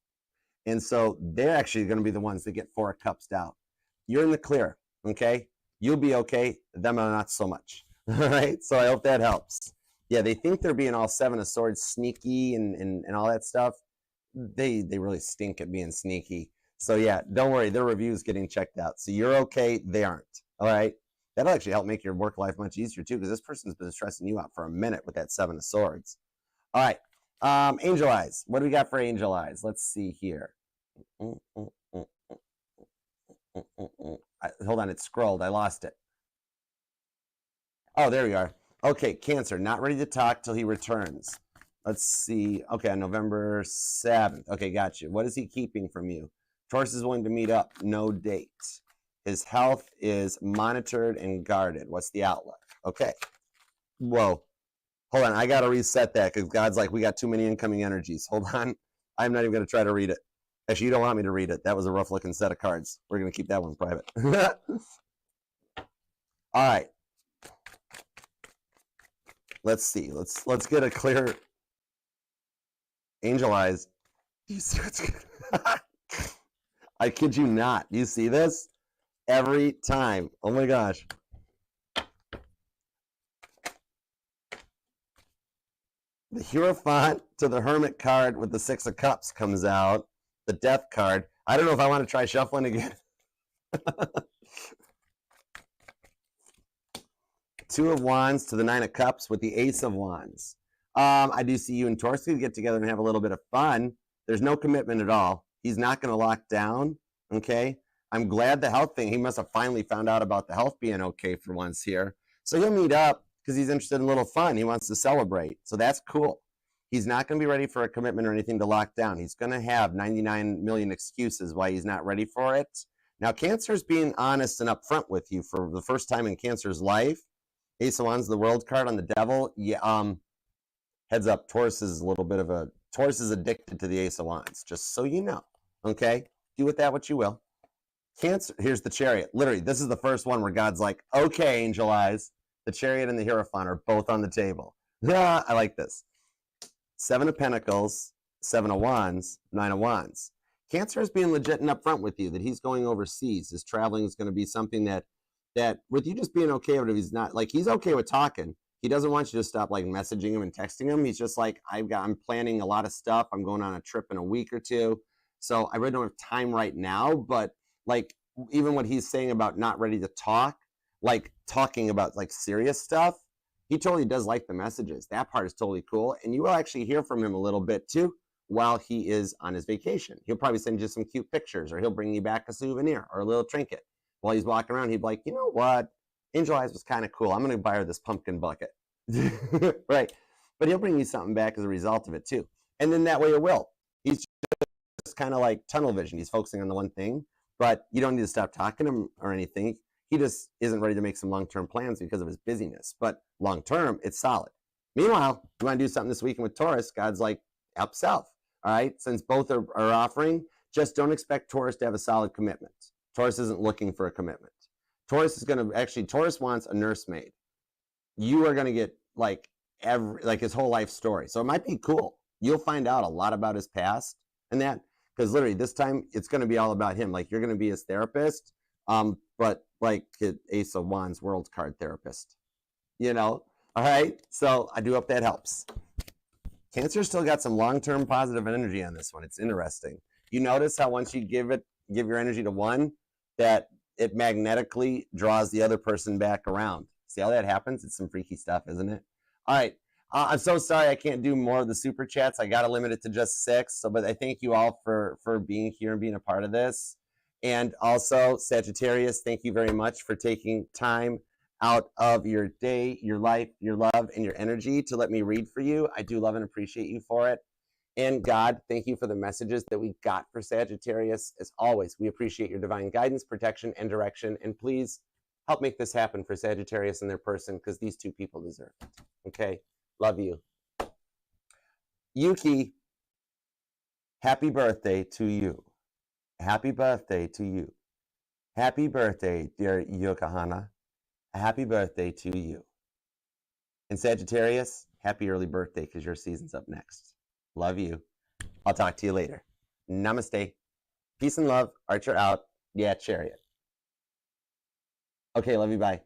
And so they're actually going to be the ones that get 4 cups down. You're in the clear, okay? You'll be okay. Them are not so much. All right? So I hope that helps. Yeah, they think they're being all 7 of Swords sneaky and all that stuff. They really stink at being sneaky. So yeah, don't worry. Their review's getting checked out. So you're okay. They aren't. All right? That'll actually help make your work life much easier too, because this person's been stressing you out for a minute with that 7 of Swords. All right. Angel Eyes. What do we got for Angel Eyes? Let's see here. Hold on. It scrolled. I lost it. Oh, there we are. Okay, Cancer. Not ready to talk till he returns. Let's see. Okay, on November 7th. Okay, got you. What is he keeping from you? Taurus is willing to meet up. No date. His health is monitored and guarded. What's the outlook? Okay. Whoa. Hold on. I got to reset that because God's like, we got too many incoming energies. Hold on. I'm not even going to try to read it. Actually, you don't want me to read it. That was a rough looking set of cards. We're going to keep that one private. All right. Let's see. Let's get a clear Angel Eyes. Do you see what's good? I kid you not. Do you see this? Every time. Oh my gosh. The Hierophant to the Hermit card with the 6 of Cups comes out. The Death card. I don't know if I want to try shuffling again. 2 of Wands to the 9 of Cups with the Ace of Wands. I do see you and Taurus get together and have a little bit of fun. There's no commitment at all. He's not going to lock down. Okay. I'm glad the health thing, he must have finally found out about the health being okay for once here. So he'll meet up because he's interested in a little fun. He wants to celebrate. So that's cool. He's not going to be ready for a commitment or anything to lock down. He's going to have 99 million excuses why he's not ready for it. Now, Cancer's being honest and upfront with you for the first time in Cancer's life. Ace of Wands, the World card on the Devil. Yeah, heads up, Taurus is addicted to the Ace of Wands, just so you know. Okay? Do with that what you will. Cancer, here's the Chariot. Literally, this is the first one where God's like, okay, Angel Eyes. The Chariot and the Hierophant are both on the table. Yeah, I like this. 7 of Pentacles, 7 of Wands, 9 of Wands. Cancer is being legit and upfront with you that he's going overseas. His traveling is going to be something that with you just being okay with it, he's not like, he's okay with talking. He doesn't want you to stop like messaging him and texting him. He's just like, I'm planning a lot of stuff. I'm going on a trip in a week or two. So I really don't have time right now, but like even what he's saying about not ready to talk, like talking about like serious stuff, he totally does like the messages. That part is totally cool. And you will actually hear from him a little bit too while he is on his vacation. He'll probably send you some cute pictures, or he'll bring you back a souvenir or a little trinket. While he's walking around, he'd be like, you know what? Angel Eyes was kind of cool. I'm going to buy her this pumpkin bucket. Right. But he'll bring you something back as a result of it too. And then that way it will. He's just kind of like tunnel vision. He's focusing on the one thing, but you don't need to stop talking to him or anything. He just isn't ready to make some long-term plans because of his busyness. But long-term, it's solid. Meanwhile, you want to do something this weekend with Taurus, God's like, help self. All right. Since both are offering, just don't expect Taurus to have a solid commitment. Taurus isn't looking for a commitment. Taurus is going to actually, Taurus wants a nursemaid. You are going to get like his whole life story. So it might be cool. You'll find out a lot about his past and that, because literally this time it's going to be all about him. Like you're going to be his therapist, but like Ace of Wands world card therapist, you know? All right. So I do hope that helps. Cancer still got some long-term positive energy on this one. It's interesting. You notice how once you give your energy to one, that it magnetically draws the other person back around. See how that happens? It's some freaky stuff, isn't it? All right. I'm so sorry I can't do more of the super chats. I got to limit it to just 6. So, but I thank you all for being here and being a part of this. And also, Sagittarius, thank you very much for taking time out of your day, your life, your love, and your energy to let me read for you. I do love and appreciate you for it. And God, thank you for the messages that we got for Sagittarius. As always, we appreciate your divine guidance, protection, and direction. And please help make this happen for Sagittarius and their person, because these two people deserve it. Okay? Love you. Yuki, happy birthday to you. Happy birthday to you. Happy birthday, dear Yokohana. Happy birthday to you. And Sagittarius, happy early birthday, because your season's up next. Love you. I'll talk to you later. Namaste. Peace and love. Archer out. Yeah, Chariot. Okay, love you. Bye.